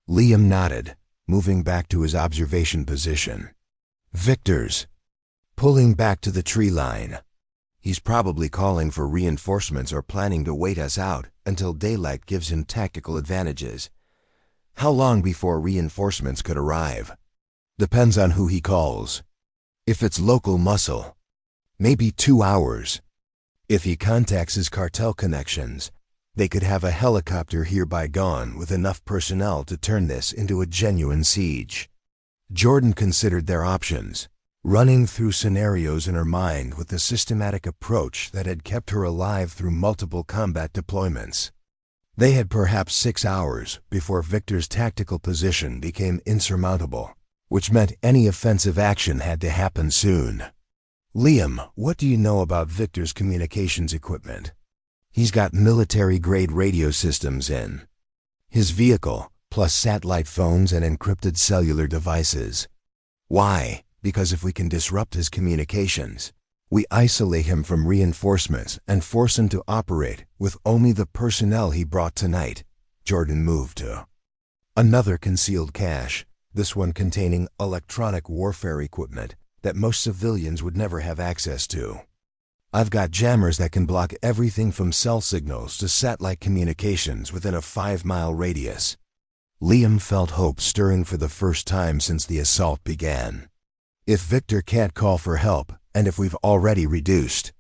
Liam nodded, moving back to his observation position. Victor's pulling back to the tree line. He's probably calling for reinforcements or planning to wait us out until daylight gives him tactical advantages. How long before reinforcements could arrive? Depends on who he calls. If it's local muscle, maybe 2 hours. If he contacts his cartel connections, they could have a helicopter here by dawn with enough personnel to turn this into a genuine siege. Jordyn considered their options, running through scenarios in her mind with the systematic approach that had kept her alive through multiple combat deployments. They had perhaps 6 hours before Victor's tactical position became insurmountable, which meant any offensive action had to happen soon. "Liam, what do you know about Victor's communications equipment?" "He's got military-grade radio systems in his vehicle, plus satellite phones and encrypted cellular devices." "Why?" "Because if we can disrupt his communications, we isolate him from reinforcements and force him to operate with only the personnel he brought tonight." Jordyn moved to another concealed cache, this one containing electronic warfare equipment that most civilians would never have access to. "I've got jammers that can block everything from cell signals to satellite communications within a 5-mile radius." Liam felt hope stirring for the first time since the assault began. If Victor can't call for help, and if we've already reduced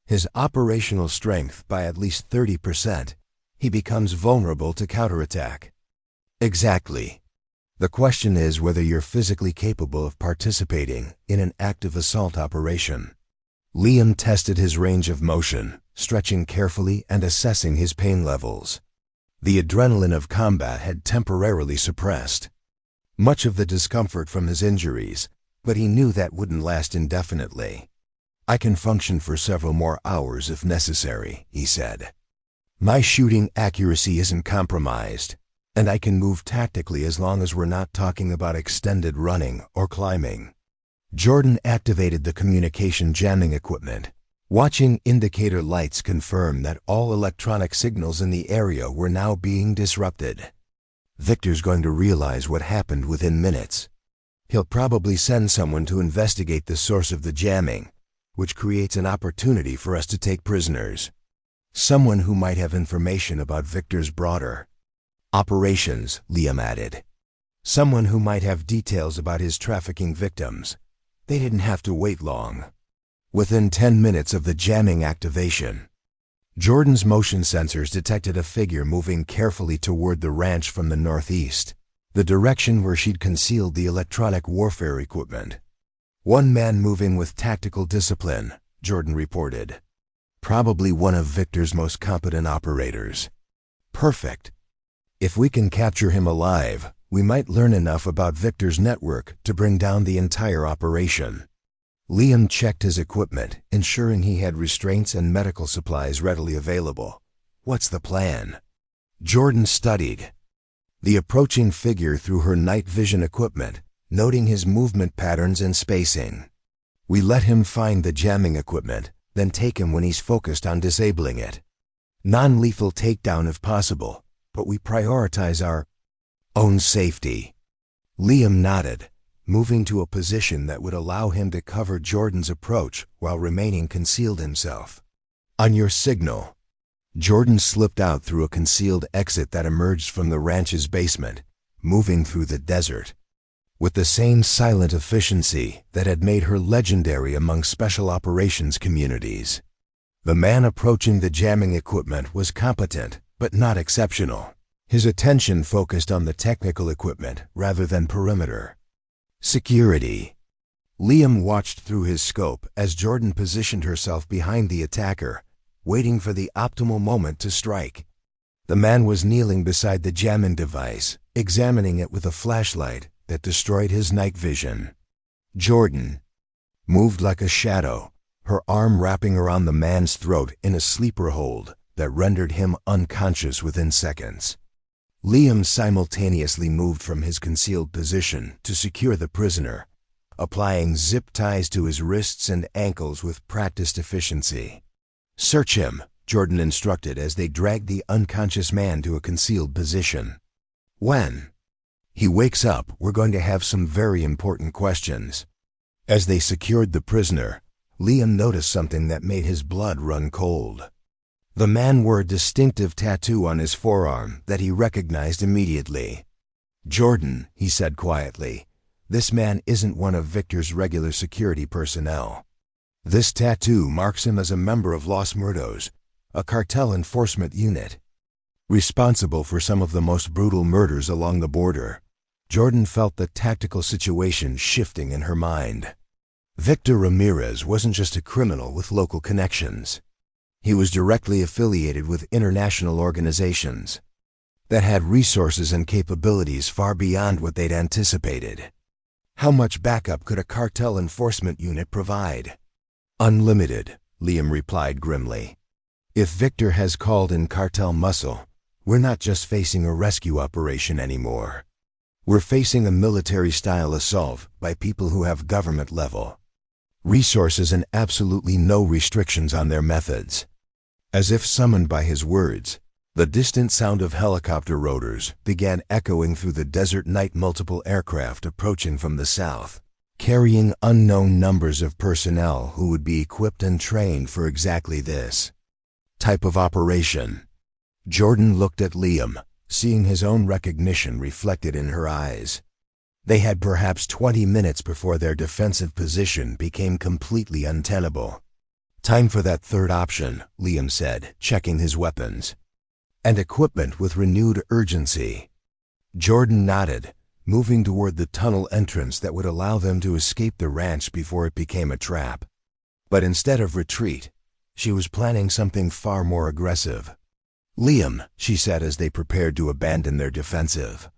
his operational strength by at least 30%, he becomes vulnerable to counterattack. "Exactly. The question is whether you're physically capable of participating in an active assault operation." Liam tested his range of motion, stretching carefully and assessing his pain levels. The adrenaline of combat had temporarily suppressed much of the discomfort from his injuries, but he knew that wouldn't last indefinitely. "I can function for several more hours if necessary," he said. "My shooting accuracy isn't compromised, and I can move tactically as long as we're not talking about extended running or climbing." Jordyn activated the communication jamming equipment. Watching indicator lights confirmed that all electronic signals in the area were now being disrupted. "Victor's going to realize what happened within minutes. He'll probably send someone to investigate the source of the jamming, which creates an opportunity for us to take prisoners. Someone who might have information about Victor's broader operations," Liam added. "Someone who might have details about his trafficking victims." They didn't have to wait long. Within 10 minutes of the jamming activation, Jordyn's motion sensors detected a figure moving carefully toward the ranch from the northeast, the direction where she'd concealed the electronic warfare equipment. "One man moving with tactical discipline," Jordyn reported. "Probably one of Victor's most competent operators." "Perfect. If we can capture him alive, we might learn enough about Victor's network to bring down the entire operation." Liam checked his equipment, ensuring he had restraints and medical supplies readily available. "What's the plan?" Jordyn studied the approaching figure through her night vision equipment, noting his movement patterns and spacing. "We let him find the jamming equipment, then take him when he's focused on disabling it. Non-lethal takedown if possible, but we prioritize our own safety." Liam nodded, moving to a position that would allow him to cover Jordyn's approach while remaining concealed himself. "On your signal." Jordyn slipped out through a concealed exit that emerged from the ranch's basement, moving through the desert with the same silent efficiency that had made her legendary among special operations communities. The man approaching the jamming equipment was competent, but not exceptional. His attention focused on the technical equipment rather than perimeter security. Liam watched through his scope as Jordyn positioned herself behind the attacker, waiting for the optimal moment to strike. The man was kneeling beside the jamming device, examining it with a flashlight that destroyed his night vision. Jordyn moved like a shadow, her arm wrapping around the man's throat in a sleeper hold that rendered him unconscious within seconds. Liam simultaneously moved from his concealed position to secure the prisoner, applying zip ties to his wrists and ankles with practiced efficiency. "Search him," Jordyn instructed as they dragged the unconscious man to a concealed position. "When he wakes up, we're going to have some very important questions." As they secured the prisoner, Liam noticed something that made his blood run cold. The man wore a distinctive tattoo on his forearm that he recognized immediately. "Jordyn," he said quietly, "this man isn't one of Victor's regular security personnel. This tattoo marks him as a member of Los Muertos, a cartel enforcement unit, responsible for some of the most brutal murders along the border." Jordyn felt the tactical situation shifting in her mind. Victor Ramirez wasn't just a criminal with local connections. He was directly affiliated with international organizations that had resources and capabilities far beyond what they'd anticipated. How much backup could a cartel enforcement unit provide? Unlimited, Liam replied grimly. If Victor has called in cartel muscle, we're not just facing a rescue operation anymore. We're facing a military-style assault by people who have government-level resources and absolutely no restrictions on their methods. As if summoned by his words, the distant sound of helicopter rotors began echoing through the desert night. Multiple aircraft approaching from the south, carrying unknown numbers of personnel who would be equipped and trained for exactly this type of operation. Jordyn looked at Liam, seeing his own recognition reflected in her eyes. They had perhaps 20 minutes before their defensive position became completely untenable. Time for that third option, Liam said, checking his weapons and equipment with renewed urgency. Jordyn nodded, moving toward the tunnel entrance that would allow them to escape the ranch before it became a trap. But instead of retreat, she was planning something far more aggressive. Liam, she said as they prepared to abandon their defensive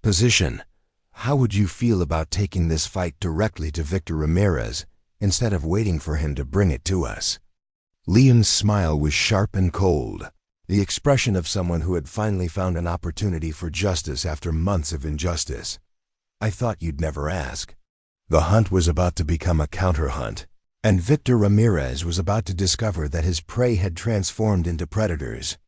position, how would you feel about taking this fight directly to Victor Ramirez instead of waiting for him to bring it to us? Liam's smile was sharp and cold, the expression of someone who had finally found an opportunity for justice after months of injustice. I thought you'd never ask. The hunt was about to become a counter-hunt, and Victor Ramirez was about to discover that his prey had transformed into predators.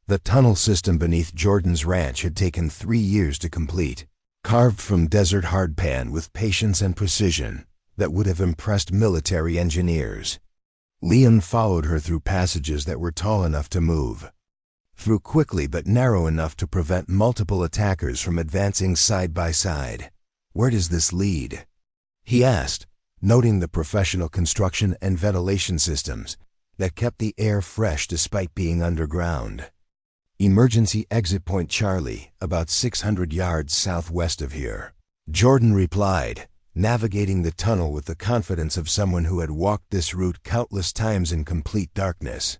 The tunnel system beneath Jordyn's ranch had taken 3 years to complete, carved from desert hardpan with patience and precision that would have impressed military engineers. Liam followed her through passages that were tall enough to move through quickly but narrow enough to prevent multiple attackers from advancing side by side. Where does this lead? He asked, noting the professional construction and ventilation systems that kept the air fresh despite being underground. Emergency exit point Charlie, about 600 yards southwest of here, Jordyn replied, navigating the tunnel with the confidence of someone who had walked this route countless times in complete darkness.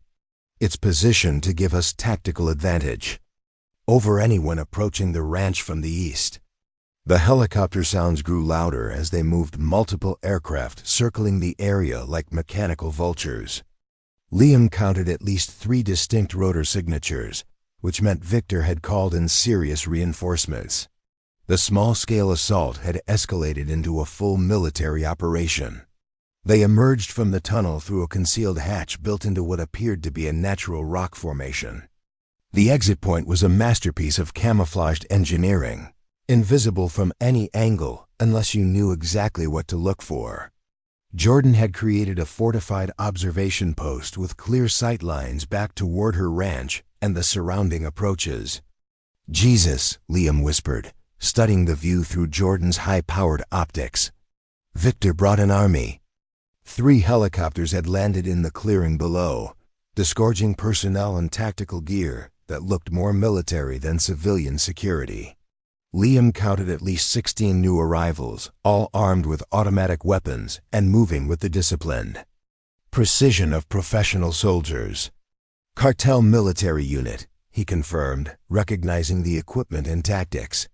It's positioned to give us tactical advantage over anyone approaching the ranch from the east. The helicopter sounds grew louder as they moved, multiple aircraft circling the area like mechanical vultures. Liam counted at least 3 distinct rotor signatures, which meant Victor had called in serious reinforcements. The small-scale assault had escalated into a full military operation. They emerged from the tunnel through a concealed hatch built into what appeared to be a natural rock formation. The exit point was a masterpiece of camouflaged engineering, invisible from any angle unless you knew exactly what to look for. Jordyn had created a fortified observation post with clear sight lines back toward her ranch and the surrounding approaches. Jesus, Liam whispered, studying the view through Jordyn's high-powered optics. Victor brought an army. 3 helicopters had landed in the clearing below, disgorging personnel and tactical gear that looked more military than civilian security. Liam counted at least 16 new arrivals, all armed with automatic weapons and moving with the disciplined precision of professional soldiers. Cartel military unit, he confirmed, recognizing the equipment and tactics.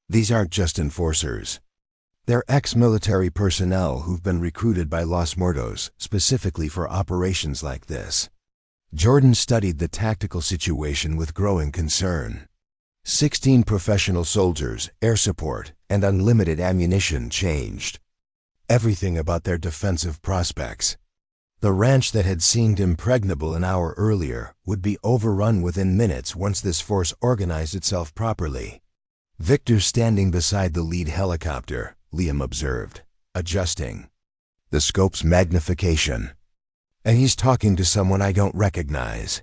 These aren't just enforcers. They're ex-military personnel who've been recruited by Los Muertos specifically for operations like this. Jordyn studied the tactical situation with growing concern. 16 professional soldiers, air support, and unlimited ammunition changed everything about their defensive prospects. The ranch that had seemed impregnable an hour earlier would be overrun within minutes once this force organized itself properly. Victor's standing beside the lead helicopter, Liam observed, adjusting the scope's magnification. And he's talking to someone I don't recognize.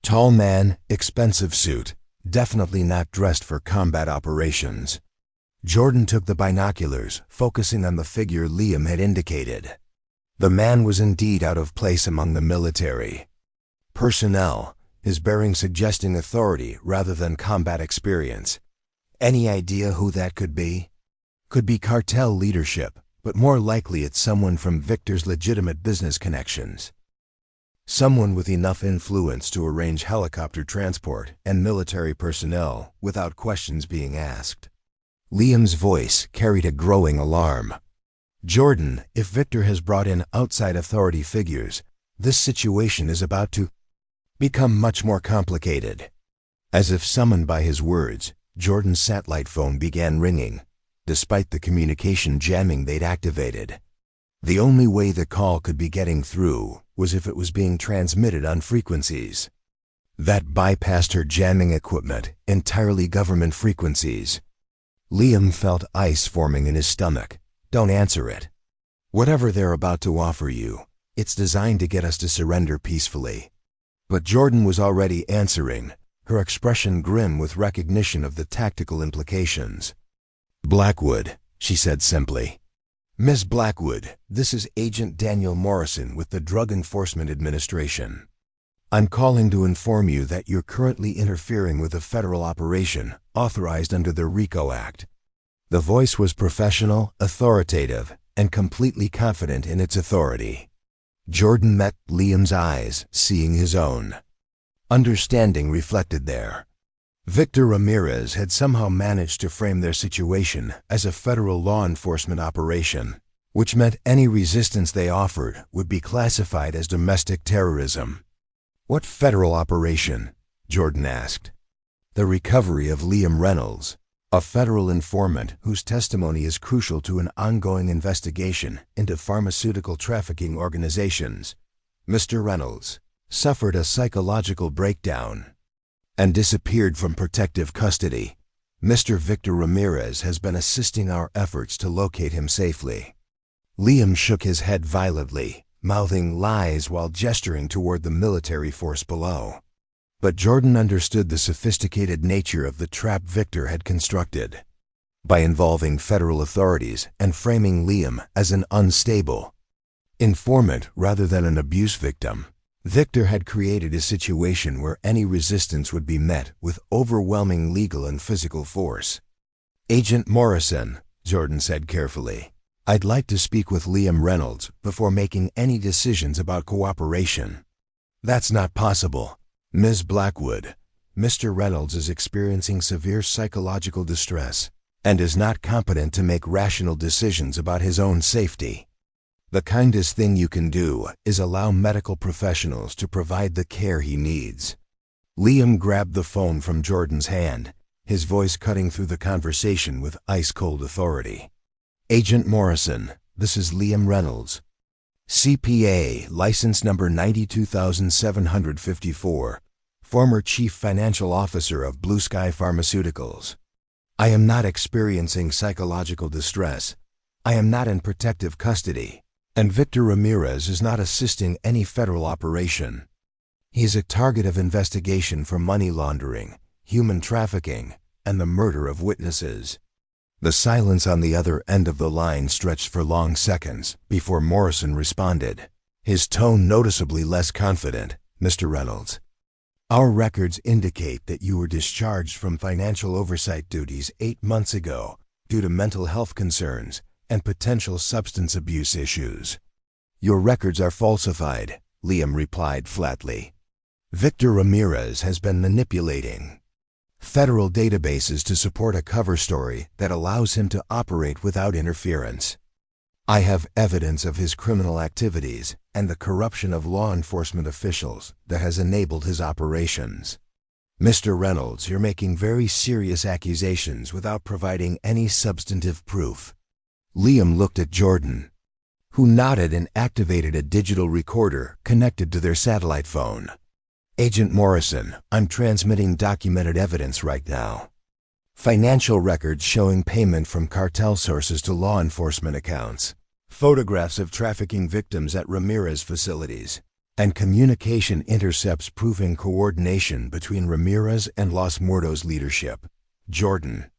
Tall man, expensive suit, definitely not dressed for combat operations. Jordyn took the binoculars, focusing on the figure Liam had indicated. The man was indeed out of place among the military personnel, his bearing suggesting authority rather than combat experience. Any idea who that could be? Could be cartel leadership, but more likely it's someone from Victor's legitimate business connections. Someone with enough influence to arrange helicopter transport and military personnel without questions being asked. Liam's voice carried a growing alarm. Jordyn, if Victor has brought in outside authority figures, this situation is about to become much more complicated. As if summoned by his words, Jordyn's satellite phone began ringing, despite the communication jamming they'd activated. The only way the call could be getting through was if it was being transmitted on frequencies that bypassed her jamming equipment, entirely government frequencies. Liam felt ice forming in his stomach. Don't answer it. Whatever they're about to offer you, it's designed to get us to surrender peacefully. But Jordyn was already answering, her expression grim with recognition of the tactical implications. "Blackwood," she said simply. "Miss Blackwood, this is Agent Daniel Morrison with the Drug Enforcement Administration. I'm calling to inform you that you're currently interfering with a federal operation authorized under the RICO Act." The voice was professional, authoritative, and completely confident in its authority. Jordyn met Liam's eyes, seeing his own. Understanding reflected there. Victor Ramirez had somehow managed to frame their situation as a federal law enforcement operation, which meant any resistance they offered would be classified as domestic terrorism. "What federal operation?" Jordyn asked. "The recovery of Liam Reynolds, a federal informant whose testimony is crucial to an ongoing investigation into pharmaceutical trafficking organizations. Mr. Reynolds suffered a psychological breakdown and disappeared from protective custody. Mr. Victor Ramirez has been assisting our efforts to locate him safely." Liam shook his head violently, mouthing lies while gesturing toward the military force below. But Jordyn understood the sophisticated nature of the trap Victor had constructed. By involving federal authorities and framing Liam as an unstable informant rather than an abuse victim, Victor had created a situation where any resistance would be met with overwhelming legal and physical force. "Agent Morrison," Jordyn said carefully, "I'd like to speak with Liam Reynolds before making any decisions about cooperation." "That's not possible. Ms. Blackwood, Mr. Reynolds is experiencing severe psychological distress and is not competent to make rational decisions about his own safety. The kindest thing you can do is allow medical professionals to provide the care he needs." Liam grabbed the phone from Jordyn's hand, his voice cutting through the conversation with ice-cold authority. "Agent Morrison, this is Liam Reynolds, CPA, license number 92,754, former Chief Financial Officer of Blue Sky Pharmaceuticals. I am not experiencing psychological distress. I am not in protective custody, and Victor Ramirez is not assisting any federal operation. He is a target of investigation for money laundering, human trafficking, and the murder of witnesses." The silence on the other end of the line stretched for long seconds before Morrison responded, his tone noticeably less confident. "Mr. Reynolds, our records indicate that you were discharged from financial oversight duties 8 months ago due to mental health concerns and potential substance abuse issues." "Your records are falsified," Liam replied flatly. "Victor Ramirez has been manipulating federal databases to support a cover story that allows him to operate without interference. I have evidence of his criminal activities and the corruption of law enforcement officials that has enabled his operations. Mr. Reynolds, you're making very serious accusations without providing any substantive proof." Liam looked at Jordyn, who nodded and activated a digital recorder connected to their satellite phone. "Agent Morrison, I'm transmitting documented evidence right now. Financial records showing payment from cartel sources to law enforcement accounts, photographs of trafficking victims at Ramirez facilities, and communication intercepts proving coordination between Ramirez and Los Muertos leadership." Jordyn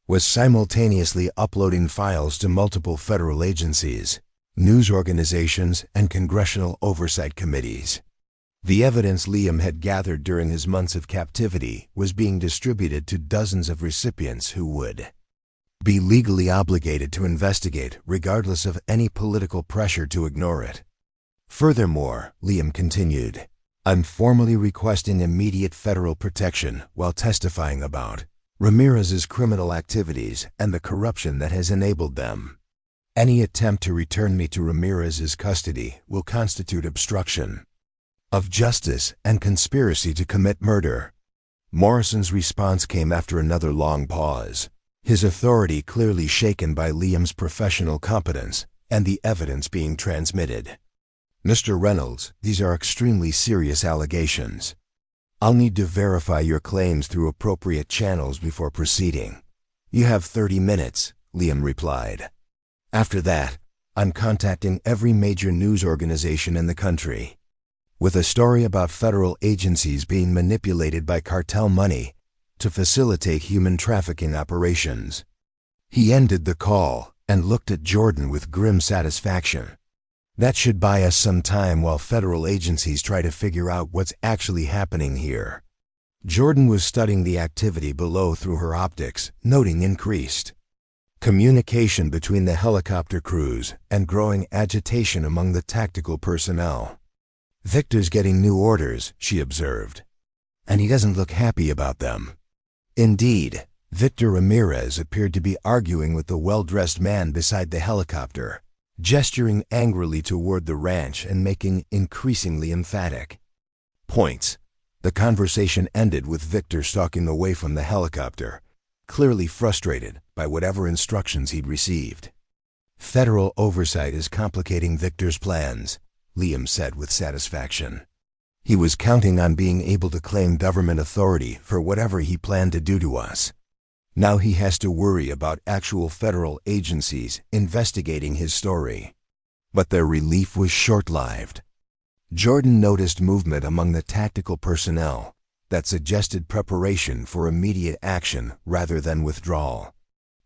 was simultaneously uploading files to multiple federal agencies, news organizations, and congressional oversight committees. The evidence Liam had gathered during his months of captivity was being distributed to dozens of recipients who would be legally obligated to investigate regardless of any political pressure to ignore it. Furthermore, Liam continued, I'm formally requesting immediate federal protection while testifying about Ramirez's criminal activities and the corruption that has enabled them. Any attempt to return me to Ramirez's custody will constitute obstruction of justice and conspiracy to commit murder. Morrison's response came after another long pause, his authority clearly shaken by Liam's professional competence and the evidence being transmitted. Mr. Reynolds, these are extremely serious allegations. I'll need to verify your claims through appropriate channels before proceeding. You have 30 minutes, Liam replied. After that, I'm contacting every major news organization in the country with a story about federal agencies being manipulated by cartel money to facilitate human trafficking operations. He ended the call and looked at Jordyn with grim satisfaction. That should buy us some time while federal agencies try to figure out what's actually happening here. Jordyn was studying the activity below through her optics, noting increased communication between the helicopter crews and growing agitation among the tactical personnel. Victor's getting new orders, she observed, and he doesn't look happy about them. Indeed, Victor Ramirez appeared to be arguing with the well-dressed man beside the helicopter, gesturing angrily toward the ranch and making increasingly emphatic points. The conversation ended with Victor stalking away from the helicopter, clearly frustrated by whatever instructions he'd received. Federal oversight is complicating Victor's plans, Liam said with satisfaction. He was counting on being able to claim government authority for whatever he planned to do to us. Now he has to worry about actual federal agencies investigating his story. But their relief was short-lived. Jordyn noticed movement among the tactical personnel that suggested preparation for immediate action rather than withdrawal.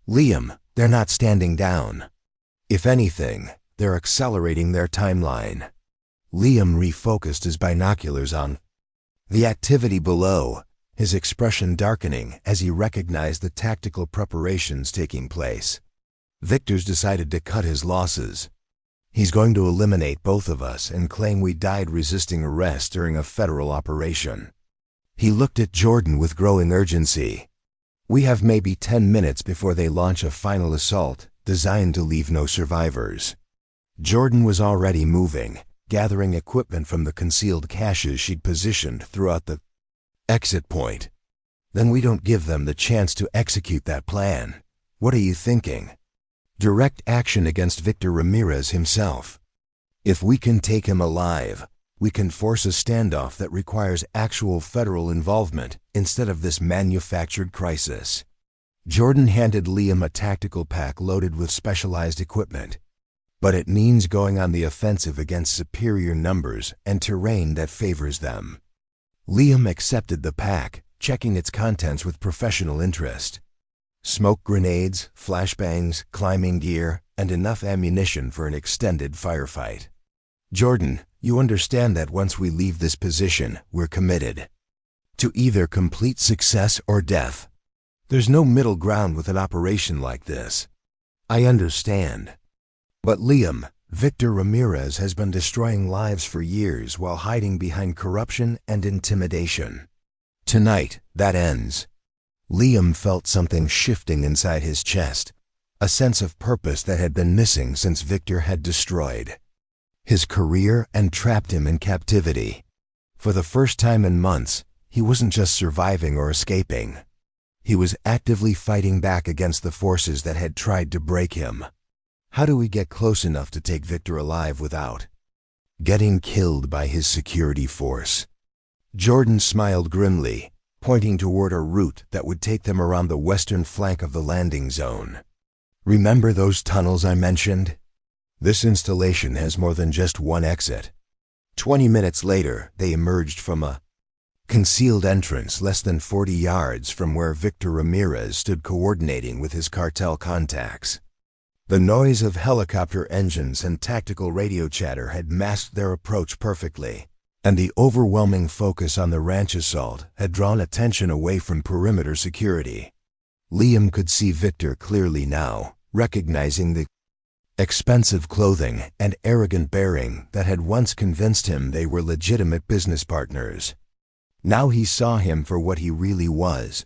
Liam, they're not standing down. If anything, they're accelerating their timeline. Liam refocused his binoculars on the activity below, his expression darkening as he recognized the tactical preparations taking place. Victor's decided to cut his losses. He's going to eliminate both of us and claim we died resisting arrest during a federal operation. He looked at Jordyn with growing urgency. We have maybe 10 minutes before they launch a final assault designed to leave no survivors. Jordyn was already moving, gathering equipment from the concealed caches she'd positioned throughout the exit point. Then we don't give them the chance to execute that plan. What are you thinking? Direct action against Victor Ramirez himself. If we can take him alive, we can force a standoff that requires actual federal involvement instead of this manufactured crisis. Jordyn handed Liam a tactical pack loaded with specialized equipment. But it means going on the offensive against superior numbers and terrain that favors them. Liam accepted the pack, checking its contents with professional interest. Smoke grenades, flashbangs, climbing gear, and enough ammunition for an extended firefight. Jordyn, you understand that once we leave this position, we're committed to either complete success or death. There's no middle ground with an operation like this. I understand. But Liam, Victor Ramirez has been destroying lives for years while hiding behind corruption and intimidation. Tonight, that ends. Liam felt something shifting inside his chest, a sense of purpose that had been missing since Victor had destroyed his career and trapped him in captivity. For the first time in months, he wasn't just surviving or escaping. He was actively fighting back against the forces that had tried to break him. How do we get close enough to take Victor alive without getting killed by his security force? Jordyn smiled grimly, pointing toward a route that would take them around the western flank of the landing zone. Remember those tunnels I mentioned? This installation has more than just one exit. 20 minutes later, they emerged from a concealed entrance less than 40 yards from where Victor Ramirez stood coordinating with his cartel contacts. The noise of helicopter engines and tactical radio chatter had masked their approach perfectly, and the overwhelming focus on the ranch assault had drawn attention away from perimeter security. Liam could see Victor clearly now, recognizing the expensive clothing, and arrogant bearing that had once convinced him they were legitimate business partners. Now he saw him for what he really was,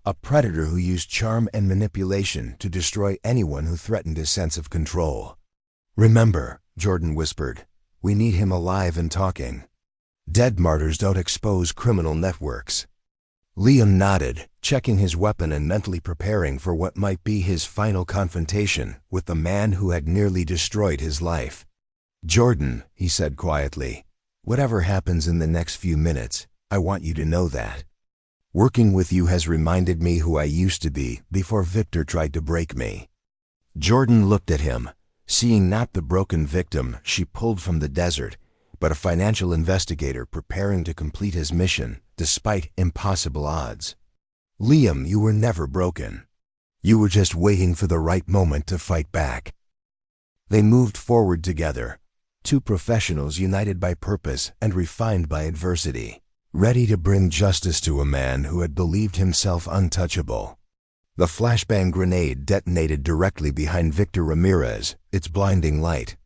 a predator who used charm and manipulation to destroy anyone who threatened his sense of control. "Remember," Jordyn whispered, "we need him alive and talking. Dead martyrs don't expose criminal networks." Liam nodded, checking his weapon and mentally preparing for what might be his final confrontation with the man who had nearly destroyed his life. "Jordyn," he said quietly, "whatever happens in the next few minutes, I want you to know that. Working with you has reminded me who I used to be before Victor tried to break me." Jordyn looked at him, seeing not the broken victim she pulled from the desert, but a financial investigator preparing to complete his mission despite impossible odds. "Liam, you were never broken. You were just waiting for the right moment to fight back." They moved forward together, two professionals united by purpose and refined by adversity, ready to bring justice to a man who had believed himself untouchable. The flashbang grenade detonated directly behind Victor Ramirez, its blinding light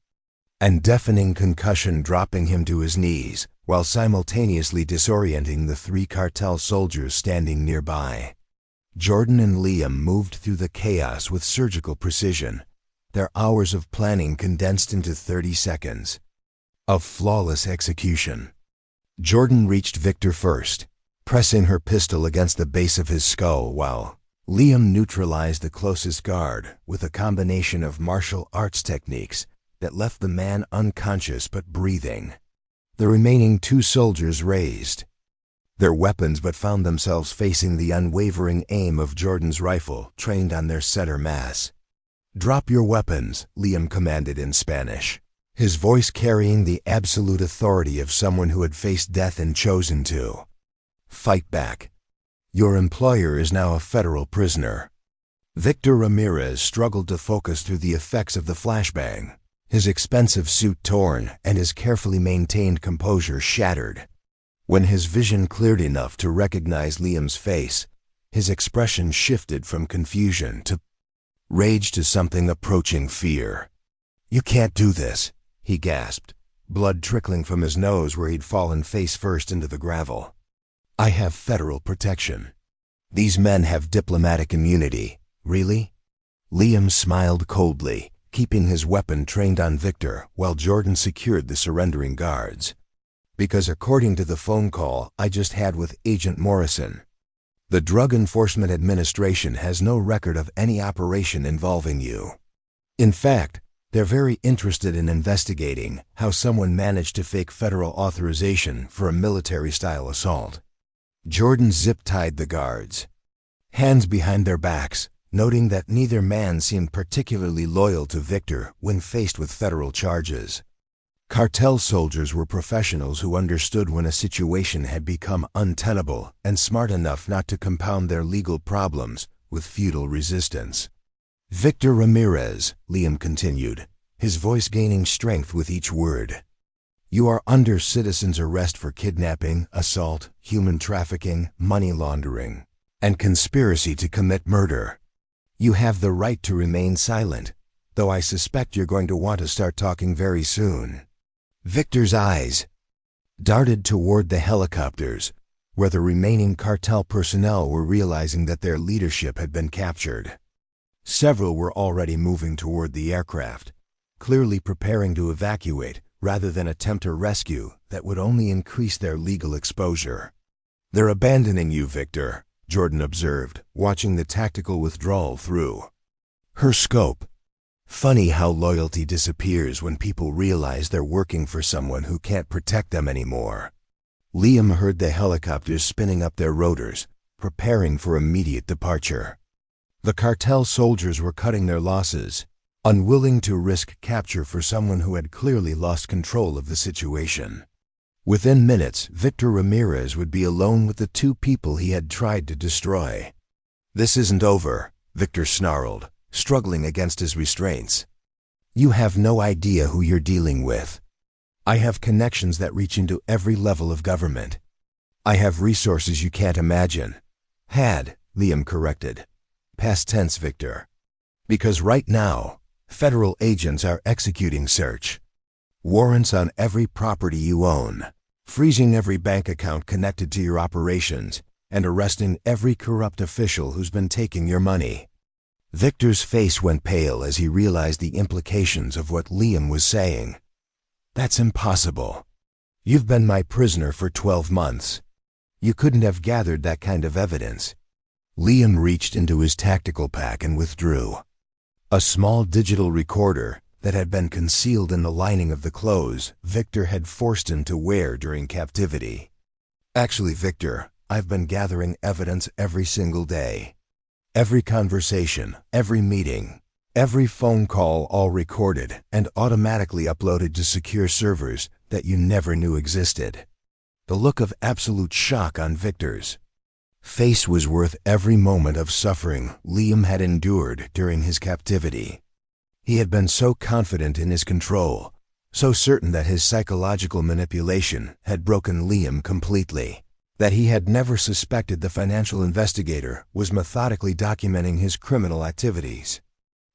and deafening concussion dropping him to his knees, while simultaneously disorienting the three cartel soldiers standing nearby. Jordyn and Liam moved through the chaos with surgical precision, their hours of planning condensed into 30 seconds of flawless execution. Jordyn reached Victor first, pressing her pistol against the base of his skull while Liam neutralized the closest guard with a combination of martial arts techniques that left the man unconscious but breathing. The remaining two soldiers raised their weapons but found themselves facing the unwavering aim of Jordyn's rifle trained on their center mass. "Drop your weapons," Liam commanded in Spanish, his voice carrying the absolute authority of someone who had faced death and chosen to fight back. "Your employer is now a federal prisoner." Victor Ramirez struggled to focus through the effects of the flashbang, his expensive suit torn and his carefully maintained composure shattered. When his vision cleared enough to recognize Liam's face, his expression shifted from confusion to rage to something approaching fear. "You can't do this," he gasped, blood trickling from his nose where he'd fallen face first into the gravel. "I have federal protection. These men have diplomatic immunity." "Really?" Liam smiled coldly, keeping his weapon trained on Victor while Jordyn secured the surrendering guards. "Because according to the phone call I just had with Agent Morrison, the Drug Enforcement Administration has no record of any operation involving you. In fact, they're very interested in investigating how someone managed to fake federal authorization for a military-style assault." Jordyn zip-tied the guards, hands behind their backs, noting that neither man seemed particularly loyal to Victor when faced with federal charges. Cartel soldiers were professionals who understood when a situation had become untenable and smart enough not to compound their legal problems with futile resistance. "Victor Ramirez," Liam continued, his voice gaining strength with each word, "you are under citizen's arrest for kidnapping, assault, human trafficking, money laundering, and conspiracy to commit murder. You have the right to remain silent, though I suspect you're going to want to start talking very soon." Victor's eyes darted toward the helicopters, where the remaining cartel personnel were realizing that their leadership had been captured. Several were already moving toward the aircraft, clearly preparing to evacuate rather than attempt a rescue that would only increase their legal exposure. "They're abandoning you, Victor," Jordyn observed, watching the tactical withdrawal through her scope. Funny how loyalty disappears when people realize they're working for someone who can't protect them anymore. Liam heard the helicopters spinning up their rotors, preparing for immediate departure. The cartel soldiers were cutting their losses, unwilling to risk capture for someone who had clearly lost control of the situation. Within minutes, Victor Ramirez would be alone with the two people he had tried to destroy. "This isn't over," Victor snarled, struggling against his restraints. "You have no idea who you're dealing with. I have connections that reach into every level of government. I have resources you can't imagine." "Had," Liam corrected. "Past tense, Victor. Because right now, Federal agents are executing search warrants on every property you own, freezing every bank account connected to your operations, and arresting every corrupt official who's been taking your money. Victor's face went pale as he realized the implications of what Liam was saying. That's impossible. You've been my prisoner for 12 months. You couldn't have gathered that kind of evidence. Liam reached into his tactical pack and withdrew a small digital recorder that had been concealed in the lining of the clothes Victor had forced him to wear during captivity. Actually, Victor, I've been gathering evidence every single day. Every conversation, every meeting, every phone call, all recorded and automatically uploaded to secure servers that you never knew existed. The look of absolute shock on Victor's face was worth every moment of suffering Liam had endured during his captivity. He had been so confident in his control, so certain that his psychological manipulation had broken Liam completely, that he had never suspected the financial investigator was methodically documenting his criminal activities.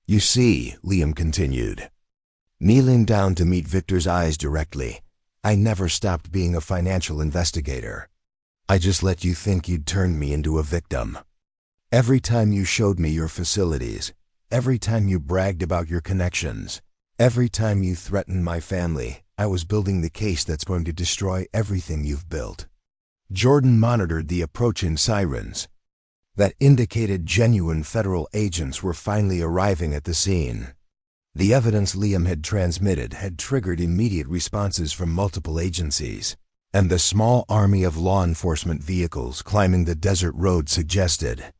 You see, Liam continued, kneeling down to meet Victor's eyes directly, I never stopped being a financial investigator. I just let you think you'd turned me into a victim. Every time you showed me your facilities, every time you bragged about your connections, every time you threatened my family, I was building the case that's going to destroy everything you've built. Jordyn monitored the approaching sirens that indicated genuine federal agents were finally arriving at the scene. The evidence Liam had transmitted had triggered immediate responses from multiple agencies, and the small army of law enforcement vehicles climbing the desert road suggested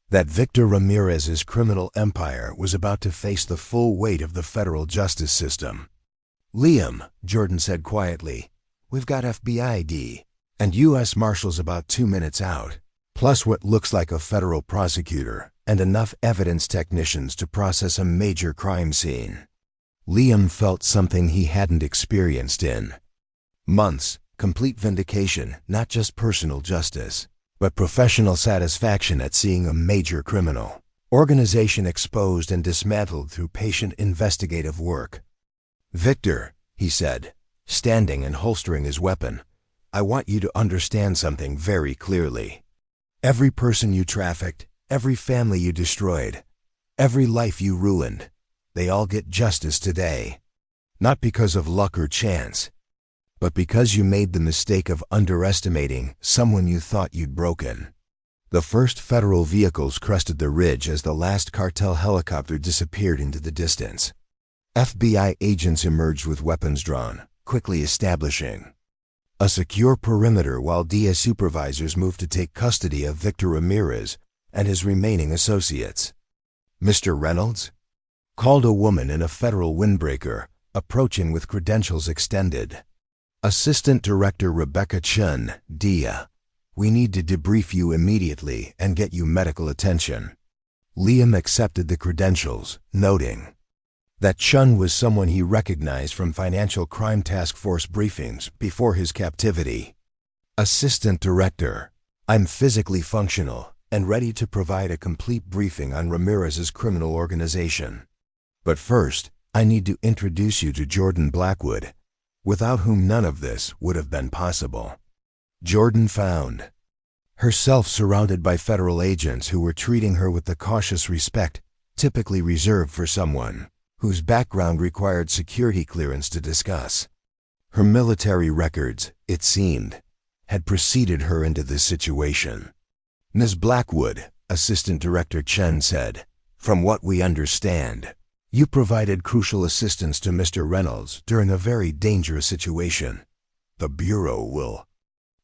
that Victor Ramirez's criminal empire was about to face the full weight of the federal justice system. Liam, Jordyn said quietly, we've got FBI ID and U.S. Marshals about 2 minutes out, plus what looks like a federal prosecutor and enough evidence technicians to process a major crime scene. Liam felt something he hadn't experienced in months. Complete vindication, not just personal justice, but professional satisfaction at seeing a major criminal organization exposed and dismantled through patient investigative work. Victor, he said, standing and holstering his weapon, I want you to understand something very clearly. Every person you trafficked, every family you destroyed, every life you ruined, they all get justice today. Not because of luck or chance, but because you made the mistake of underestimating someone you thought you'd broken. The first federal vehicles crested the ridge as the last cartel helicopter disappeared into the distance. FBI agents emerged with weapons drawn, quickly establishing a secure perimeter while DA supervisors moved to take custody of Victor Ramirez and his remaining associates. Mr. Reynolds? Called a woman in a federal windbreaker, approaching with credentials extended. Assistant Director Rebecca Chun, DIA. We need to debrief you immediately and get you medical attention. Liam accepted the credentials, noting that Chun was someone he recognized from Financial Crime Task Force briefings before his captivity. Assistant Director, I'm physically functional and ready to provide a complete briefing on Ramirez's criminal organization. But first, I need to introduce you to Jordyn Blackwood, without whom none of this would have been possible. Jordyn found herself surrounded by federal agents who were treating her with the cautious respect typically reserved for someone whose background required security clearance to discuss. Her military records, it seemed, had preceded her into this situation. Ms. Blackwood, Assistant Director Chen said, from what we understand, you provided crucial assistance to Mr. Reynolds during a very dangerous situation. The Bureau will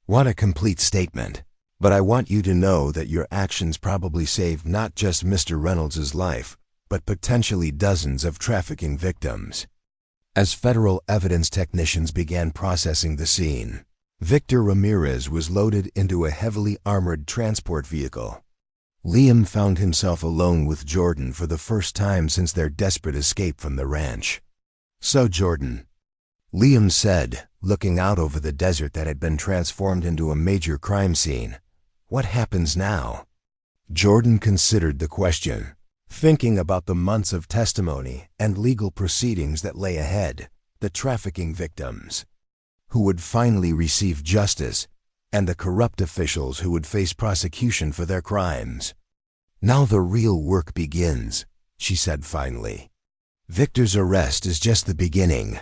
want a complete statement, but I want you to know that your actions probably saved not just Mr. Reynolds' life, but potentially dozens of trafficking victims. As federal evidence technicians began processing the scene, Victor Ramirez was loaded into a heavily armored transport vehicle. Liam found himself alone with Jordyn for the first time since their desperate escape from the ranch. So Jordyn, Liam said, looking out over the desert that had been transformed into a major crime scene, what happens now? Jordyn considered the question, Thinking about the months of testimony and legal proceedings that lay ahead, the trafficking victims who would finally receive justice, and the corrupt officials who would face prosecution for their crimes. "Now the real work begins," she said finally. "Victor's arrest is just the beginning.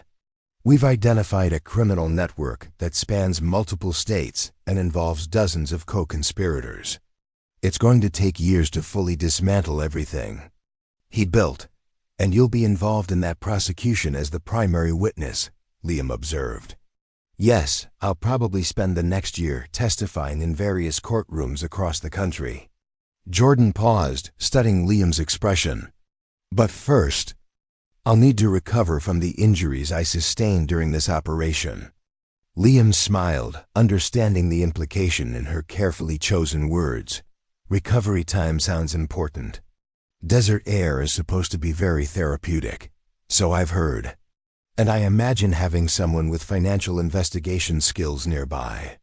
We've identified a criminal network that spans multiple states and involves dozens of co-conspirators. It's going to take years to fully dismantle everything he built, and you'll be involved in that prosecution as the primary witness," Liam observed. "Yes, I'll probably spend the next year testifying in various courtrooms across the country." Jordyn paused, studying Liam's expression. "But first, I'll need to recover from the injuries I sustained during this operation." Liam smiled, understanding the implication in her carefully chosen words. Recovery time sounds important. Desert air is supposed to be very therapeutic, so I've heard. And I imagine having someone with financial investigation skills nearby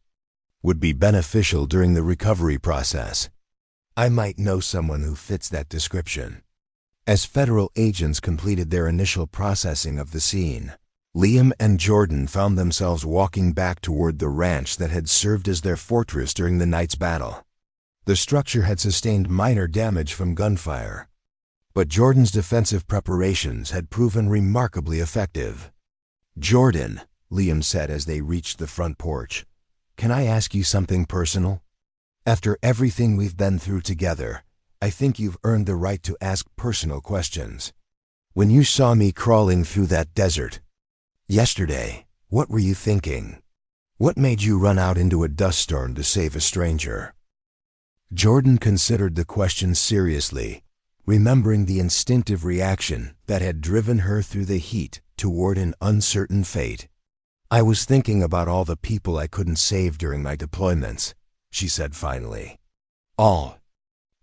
would be beneficial during the recovery process. I might know someone who fits that description. As federal agents completed their initial processing of the scene, Liam and Jordyn found themselves walking back toward the ranch that had served as their fortress during the night's battle. The structure had sustained minor damage from gunfire, but Jordyn's defensive preparations had proven remarkably effective. "Jordyn," Liam said as they reached the front porch, "can I ask you something personal? After everything we've been through together, I think you've earned the right to ask personal questions. When you saw me crawling through that desert yesterday, what were you thinking? What made you run out into a dust storm to save a stranger?" Jordyn considered the question seriously, remembering the instinctive reaction that had driven her through the heat toward an uncertain fate. "I was thinking about all the people I couldn't save during my deployments," she said finally. "All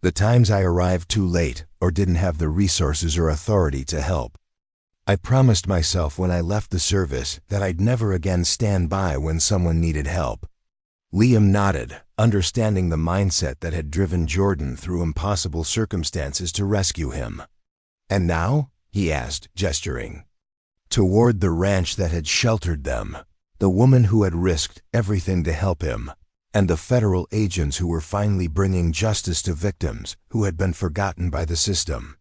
the times I arrived too late or didn't have the resources or authority to help. I promised myself when I left the service that I'd never again stand by when someone needed help." Liam nodded, understanding the mindset that had driven Jordyn through impossible circumstances to rescue him. "And now?" he asked, gesturing toward the ranch that had sheltered them, the woman who had risked everything to help him, and the federal agents who were finally bringing justice to victims who had been forgotten by the system.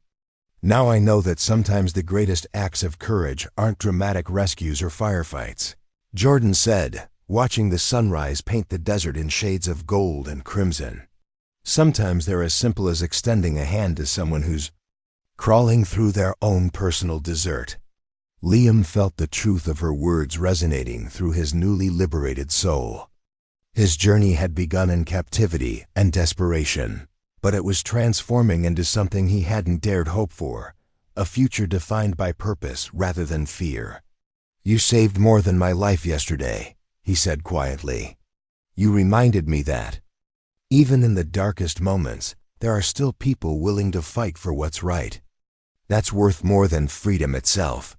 "Now I know that sometimes the greatest acts of courage aren't dramatic rescues or firefights," Jordyn said, watching the sunrise paint the desert in shades of gold and crimson. "Sometimes they're as simple as extending a hand to someone who's crawling through their own personal desert." Liam felt the truth of her words resonating through his newly liberated soul. His journey had begun in captivity and desperation, but it was transforming into something he hadn't dared hope for, a future defined by purpose rather than fear. "You saved more than my life yesterday," he said quietly. "You reminded me that, even in the darkest moments, there are still people willing to fight for what's right. That's worth more than freedom itself."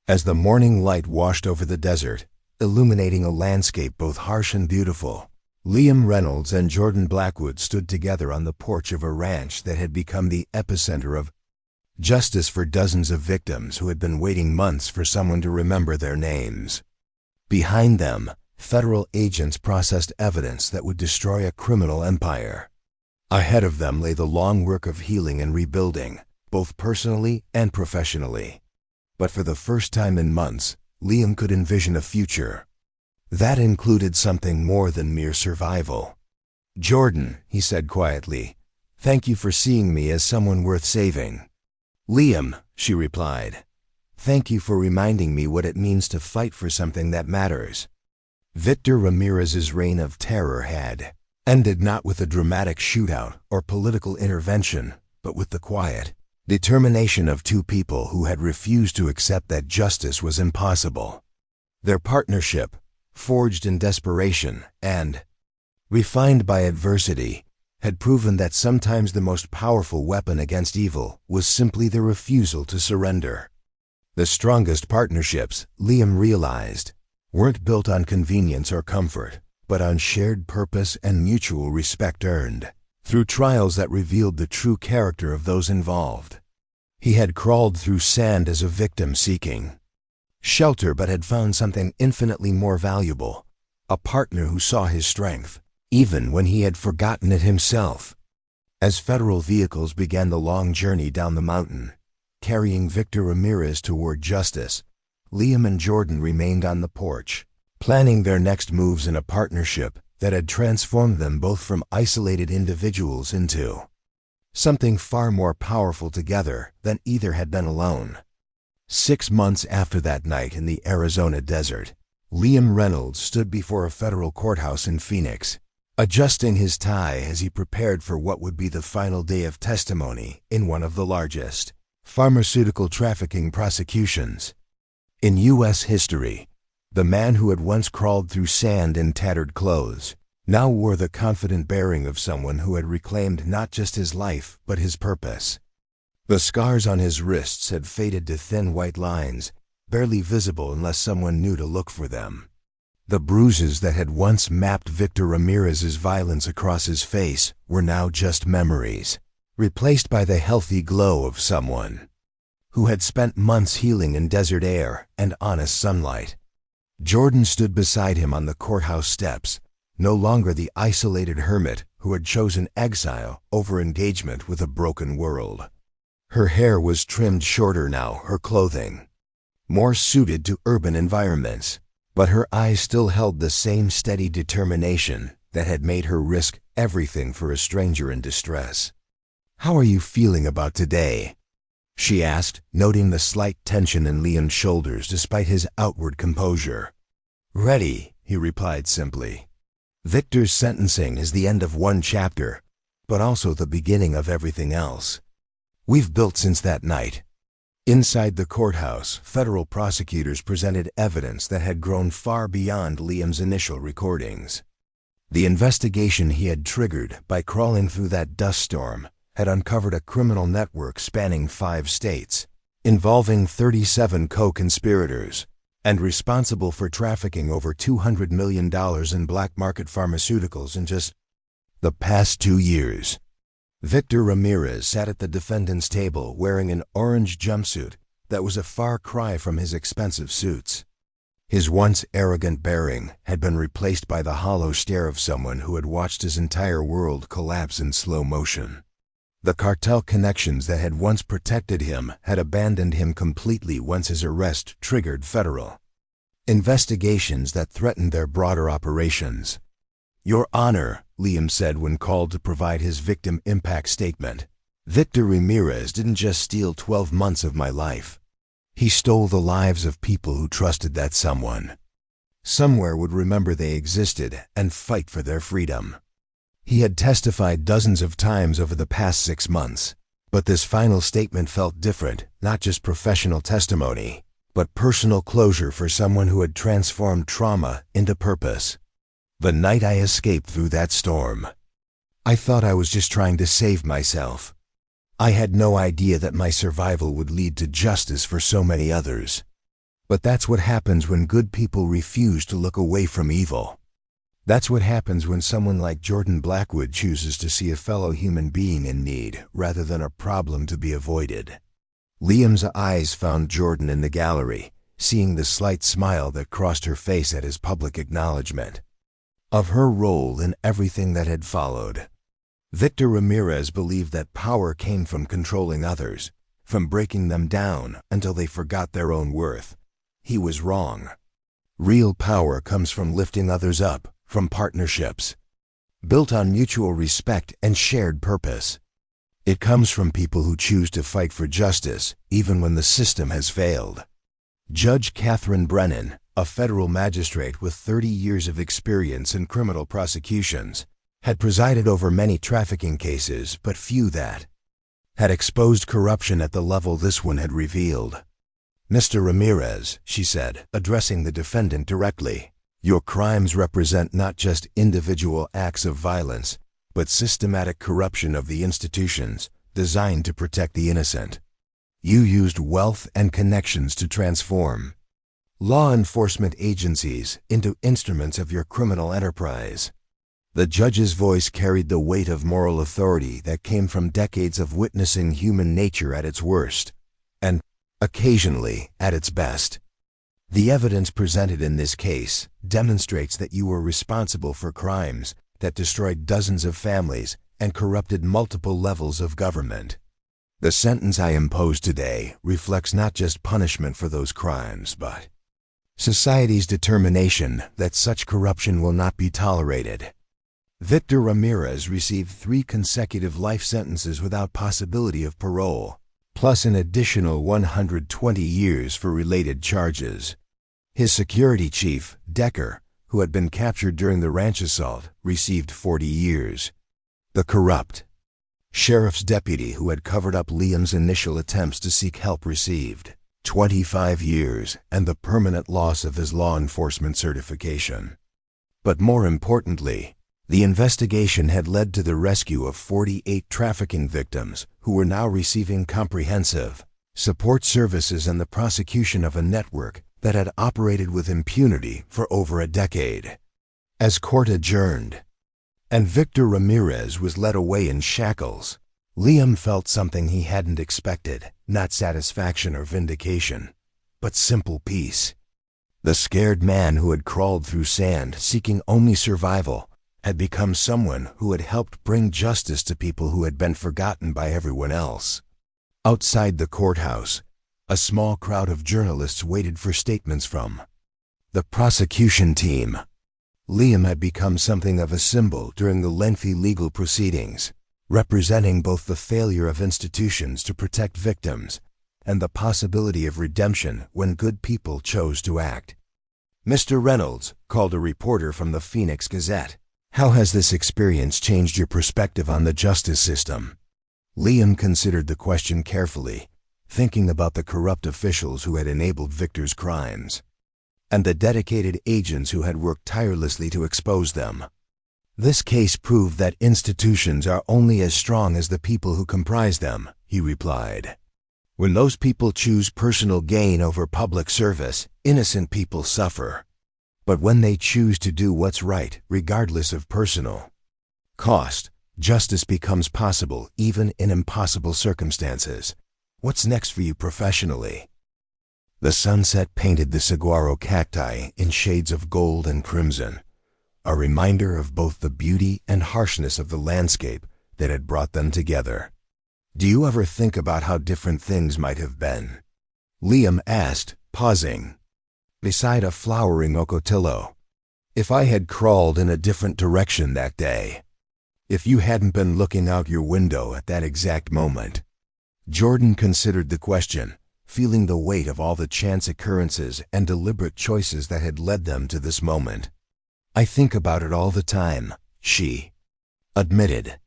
As the morning light washed over the desert, illuminating a landscape both harsh and beautiful, Liam Reynolds and Jordyn Blackwood stood together on the porch of a ranch that had become the epicenter of justice for dozens of victims who had been waiting months for someone to remember their names. Behind them, federal agents processed evidence that would destroy a criminal empire. Ahead of them lay the long work of healing and rebuilding, both personally and professionally. But for the first time in months, Liam could envision a future that included something more than mere survival. "Jordyn," he said quietly, "thank you for seeing me as someone worth saving." "Liam," she replied, "thank you for reminding me what it means to fight for something that matters." Victor Ramirez's reign of terror had ended not with a dramatic shootout or political intervention, but with the quiet determination of two people who had refused to accept that justice was impossible. Their partnership, forged in desperation and refined by adversity, had proven that sometimes the most powerful weapon against evil was simply the refusal to surrender. The strongest partnerships, Liam realized, weren't built on convenience or comfort, but on shared purpose and mutual respect earned through trials that revealed the true character of those involved. He had crawled through sand as a victim seeking shelter, but had found something infinitely more valuable, a partner who saw his strength, even when he had forgotten it himself. As federal vehicles began the long journey down the mountain, carrying Victor Ramirez toward justice, Liam and Jordyn remained on the porch, planning their next moves in a partnership that had transformed them both from isolated individuals into something far more powerful together than either had been alone. 6 months after that night in the Arizona desert, Liam Reynolds stood before a federal courthouse in Phoenix, adjusting his tie as he prepared for what would be the final day of testimony in one of the largest pharmaceutical trafficking prosecutions in U.S. history. The man who had once crawled through sand in tattered clothes now wore the confident bearing of someone who had reclaimed not just his life but his purpose. The scars on his wrists had faded to thin white lines, barely visible unless someone knew to look for them. The bruises that had once mapped Victor Ramirez's violence across his face were now just memories, replaced by the healthy glow of someone who had spent months healing in desert air and honest sunlight. Jordyn stood beside him on the courthouse steps, no longer the isolated hermit who had chosen exile over engagement with a broken world. Her hair was trimmed shorter now, her clothing more suited to urban environments, but her eyes still held the same steady determination that had made her risk everything for a stranger in distress. "How are you feeling about today?" she asked, noting the slight tension in Liam's shoulders despite his outward composure. "Ready," he replied simply. "Victor's sentencing is the end of one chapter, but also the beginning of everything else we've built since that night." Inside the courthouse, federal prosecutors presented evidence that had grown far beyond Liam's initial recordings. The investigation he had triggered by crawling through that dust storm had uncovered a criminal network spanning 5 states, involving 37 co-conspirators, and responsible for trafficking over $200 million in black market pharmaceuticals in just the past 2 years. Victor Ramirez sat at the defendant's table wearing an orange jumpsuit that was a far cry from his expensive suits. His once arrogant bearing had been replaced by the hollow stare of someone who had watched his entire world collapse in slow motion. The cartel connections that had once protected him had abandoned him completely once his arrest triggered federal investigations that threatened their broader operations. "Your Honor," Liam said when called to provide his victim impact statement, "Victor Ramirez didn't just steal 12 months of my life. He stole the lives of people who trusted that someone somewhere would remember they existed and fight for their freedom." He had testified dozens of times over the past 6 months, but this final statement felt different, not just professional testimony, but personal closure for someone who had transformed trauma into purpose. "The night I escaped through that storm, I thought I was just trying to save myself. I had no idea that my survival would lead to justice for so many others. But that's what happens when good people refuse to look away from evil. That's what happens when someone like Jordyn Blackwood chooses to see a fellow human being in need rather than a problem to be avoided." Liam's eyes found Jordyn in the gallery, seeing the slight smile that crossed her face at his public acknowledgement of her role in everything that had followed. Victor Ramirez believed that power came from controlling others, from breaking them down until they forgot their own worth. He was wrong. Real power comes from lifting others up, from partnerships built on mutual respect and shared purpose. It comes from people who choose to fight for justice even when the system has failed. Judge Catherine Brennan, a federal magistrate with 30 years of experience in criminal prosecutions, had presided over many trafficking cases, but few that had exposed corruption at the level this one had revealed. "Mr. Ramirez," she said, addressing the defendant directly, "your crimes represent not just individual acts of violence, but systematic corruption of the institutions designed to protect the innocent. You used wealth and connections to transform law enforcement agencies into instruments of your criminal enterprise. The judge's voice carried the weight of moral authority that came from decades of witnessing human nature at its worst, and, occasionally, at its best. The evidence presented in this case demonstrates that you were responsible for crimes that destroyed dozens of families and corrupted multiple levels of government. The sentence I impose today reflects not just punishment for those crimes, but society's determination that such corruption will not be tolerated. Victor Ramirez received 3 consecutive life sentences without possibility of parole, plus an additional 120 years for related charges. His security chief, Decker, who had been captured during the ranch assault, received 40 years. The corrupt sheriff's deputy who had covered up Liam's initial attempts to seek help received 25 years and the permanent loss of his law enforcement certification. But more importantly, the investigation had led to the rescue of 48 trafficking victims who were now receiving comprehensive support services and the prosecution of a network that had operated with impunity for over a decade. As court adjourned, and Victor Ramirez was led away in shackles, Liam felt something he hadn't expected, not satisfaction or vindication, but simple peace. The scared man who had crawled through sand seeking only survival had become someone who had helped bring justice to people who had been forgotten by everyone else. Outside the courthouse, a small crowd of journalists waited for statements from the prosecution team. Liam had become something of a symbol during the lengthy legal proceedings, representing both the failure of institutions to protect victims and the possibility of redemption when good people chose to act. "Mr. Reynolds," called a reporter from the Phoenix Gazette, "how has this experience changed your perspective on the justice system?" Liam considered the question carefully, thinking about the corrupt officials who had enabled Victor's crimes, and the dedicated agents who had worked tirelessly to expose them. "This case proved that institutions are only as strong as the people who comprise them," he replied. "When those people choose personal gain over public service, innocent people suffer. But when they choose to do what's right, regardless of personal cost, justice becomes possible even in impossible circumstances. What's next for you professionally?" The sunset painted the saguaro cacti in shades of gold and crimson, a reminder of both the beauty and harshness of the landscape that had brought them together. "Do you ever think about how different things might have been?" Liam asked, pausing beside a flowering ocotillo. "If I had crawled in a different direction that day? If you hadn't been looking out your window at that exact moment?" Jordyn considered the question, feeling the weight of all the chance occurrences and deliberate choices that had led them to this moment. "I think about it all the time," she admitted.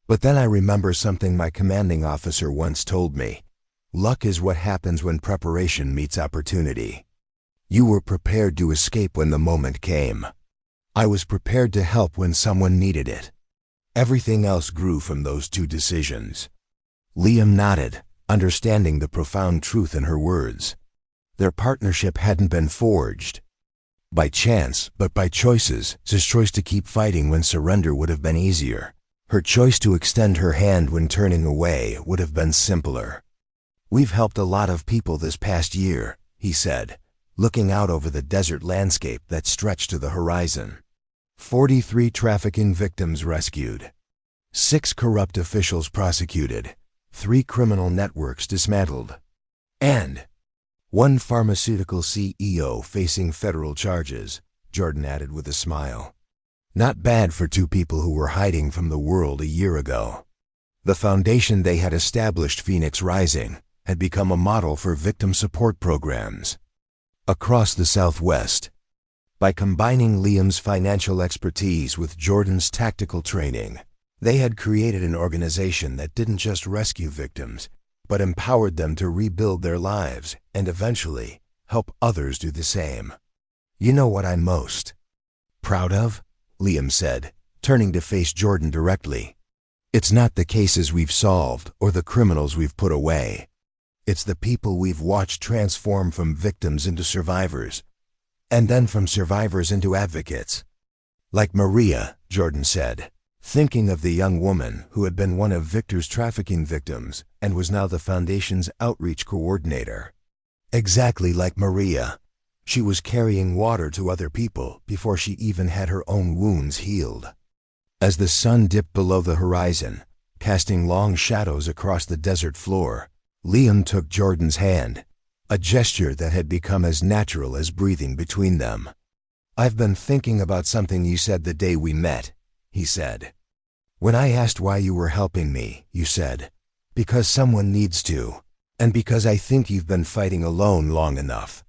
"But then I remember something my commanding officer once told me. Luck is what happens when preparation meets opportunity. You were prepared to escape when the moment came. I was prepared to help when someone needed it. Everything else grew from those 2 decisions." Liam nodded, understanding the profound truth in her words. Their partnership hadn't been forged by chance, but by choices. His choice to keep fighting when surrender would have been easier. Her choice to extend her hand when turning away would have been simpler. "We've helped a lot of people this past year," he said, looking out over the desert landscape that stretched to the horizon. 43 trafficking victims rescued, 6 corrupt officials prosecuted, 3 criminal networks dismantled, and 1 pharmaceutical CEO facing federal charges, Jordyn added with a smile. Not bad for 2 people who were hiding from the world a year ago. The foundation they had established, Phoenix Rising, had become a model for victim support programs across the Southwest. By combining Liam's financial expertise with Jordyn's tactical training, they had created an organization that didn't just rescue victims, but empowered them to rebuild their lives and eventually help others do the same. "You know what I'm most proud of?" Liam said, turning to face Jordyn directly. "It's not the cases we've solved or the criminals we've put away. It's the people we've watched transform from victims into survivors, and then from survivors into advocates. Like Maria, Jordyn said, thinking of the young woman who had been one of Victor's trafficking victims and was now the Foundation's outreach coordinator. Exactly like Maria. She was carrying water to other people before she even had her own wounds healed. As the sun dipped below the horizon, casting long shadows across the desert floor, Liam took Jordyn's hand, a gesture that had become as natural as breathing between them. "I've been thinking about something you said the day we met," he said. "When I asked why you were helping me, you said, 'Because someone needs to, and because I think you've been fighting alone long enough.'"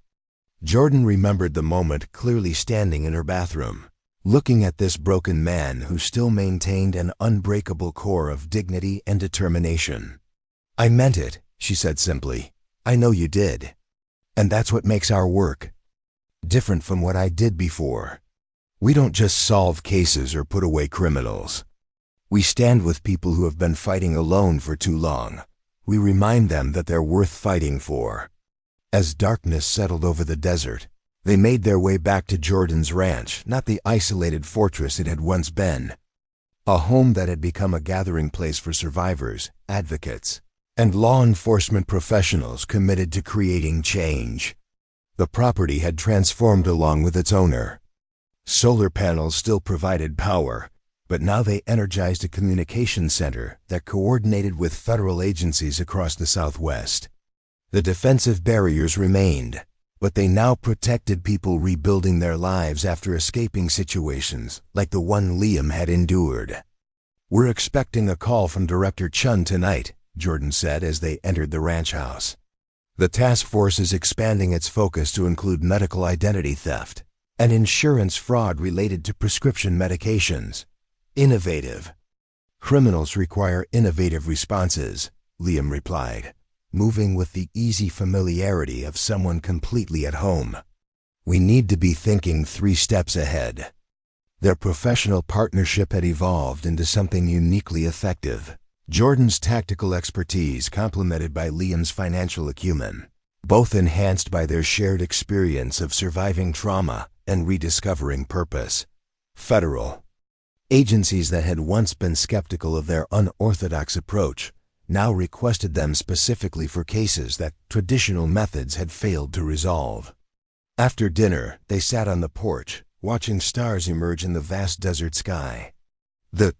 Jordyn remembered the moment clearly, standing in her bathroom, looking at this broken man who still maintained an unbreakable core of dignity and determination. "I meant it," she said simply. "I know you did. And that's what makes our work different from what I did before. We don't just solve cases or put away criminals. We stand with people who have been fighting alone for too long. We remind them that they're worth fighting for." As darkness settled over the desert, they made their way back to Jordyn's ranch, not the isolated fortress it had once been. A home that had become a gathering place for survivors, advocates, and law enforcement professionals committed to creating change. The property had transformed along with its owner. Solar panels still provided power, but now they energized a communication center that coordinated with federal agencies across the Southwest. The defensive barriers remained, but they now protected people rebuilding their lives after escaping situations like the one Liam had endured. "We're expecting a call from Director Chun tonight," Jordyn said as they entered the ranch house. "The task force is expanding its focus to include medical identity theft and insurance fraud related to prescription medications. Innovative. Criminals require innovative responses," Liam replied, moving with the easy familiarity of someone completely at home. "We need to be thinking 3 steps ahead." Their professional partnership had evolved into something uniquely effective. Jordyn's tactical expertise complemented by Liam's financial acumen, both enhanced by their shared experience of surviving trauma and rediscovering purpose. Federal agencies that had once been skeptical of their unorthodox approach now requested them specifically for cases that traditional methods had failed to resolve. After dinner, they sat on the porch, watching stars emerge in the vast desert sky. The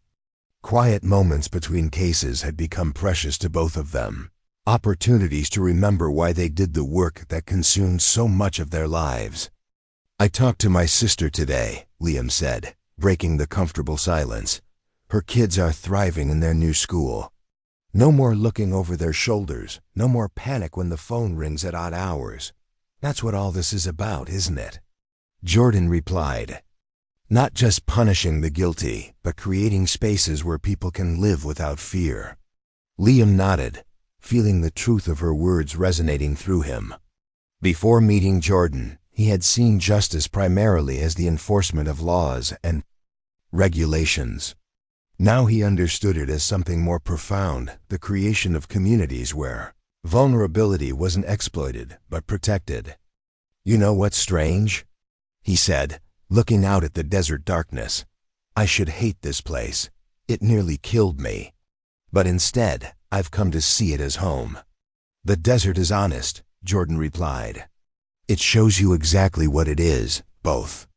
quiet moments between cases had become precious to both of them, opportunities to remember why they did the work that consumed so much of their lives. "I talked to my sister today," Liam said, breaking the comfortable silence. "Her kids are thriving in their new school. No more looking over their shoulders, no more panic when the phone rings at odd hours. That's what all this is about, isn't it?" Jordyn replied, "Not just punishing the guilty, but creating spaces where people can live without fear." Liam nodded, feeling the truth of her words resonating through him. Before meeting Jordyn, he had seen justice primarily as the enforcement of laws and regulations. Now he understood it as something more profound, the creation of communities where vulnerability wasn't exploited but protected. "You know what's strange?" he said, looking out at the desert darkness. "I should hate this place. It nearly killed me. But instead, I've come to see it as home." "The desert is honest," Jordyn replied. "It shows you exactly what it is, both.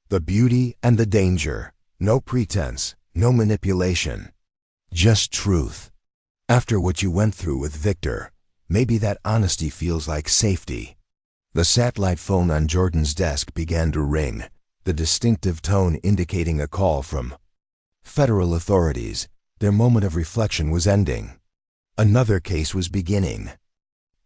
The beauty and the danger. No pretense, no manipulation. Just truth. After what you went through with Victor, maybe that honesty feels like safety." The satellite phone on Jordyn's desk began to ring, the distinctive tone indicating a call from federal authorities. Their moment of reflection was ending. Another case was beginning.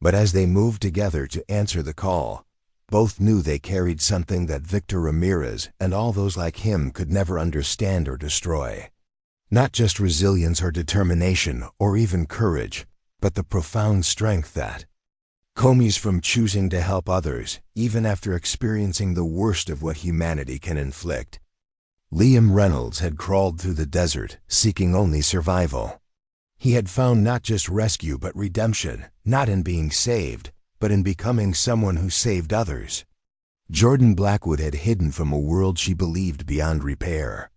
But as they moved together to answer the call, both knew they carried something that Victor Ramirez and all those like him could never understand or destroy. Not just resilience or determination or even courage, but the profound strength that comes from choosing to help others, even after experiencing the worst of what humanity can inflict. Liam Reynolds had crawled through the desert, seeking only survival. He had found not just rescue but redemption, not in being saved, but in becoming someone who saved others. Jordyn Blackwood had hidden from a world she believed beyond repair.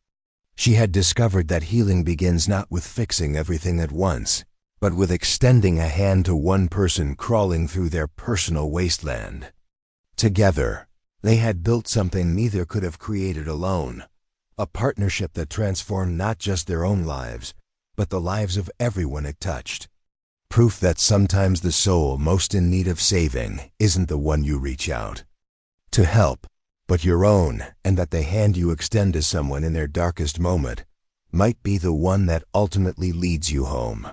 She had discovered that healing begins not with fixing everything at once, but with extending a hand to one person crawling through their personal wasteland. Together, they had built something neither could have created alone, a partnership that transformed not just their own lives, but the lives of everyone it touched. Proof that sometimes the soul most in need of saving isn't the one you reach out to help, but your own, and that the hand you extend to someone in their darkest moment might be the one that ultimately leads you home.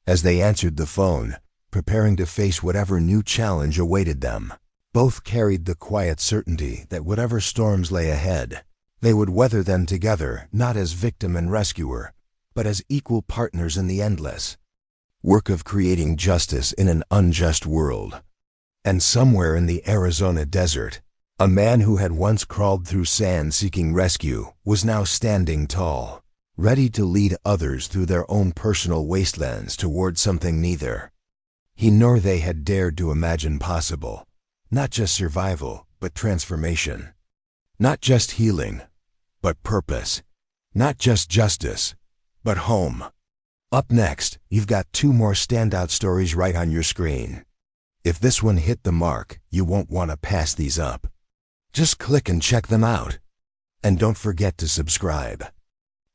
As they answered the phone, preparing to face whatever new challenge awaited them, both carried the quiet certainty that whatever storms lay ahead, they would weather them together, not as victim and rescuer, but as equal partners in the endless work of creating justice in an unjust world. And somewhere in the Arizona desert, a man who had once crawled through sand seeking rescue was now standing tall, ready to lead others through their own personal wastelands toward something neither he nor they had dared to imagine possible. Not just survival, but transformation. Not just healing, but purpose. Not just justice, but home. Up next, you've got two more standout stories right on your screen. If this one hit the mark, you won't want to pass these up. Just click and check them out. And don't forget to subscribe.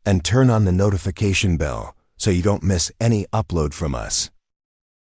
And turn on the notification bell so you don't miss any upload from us.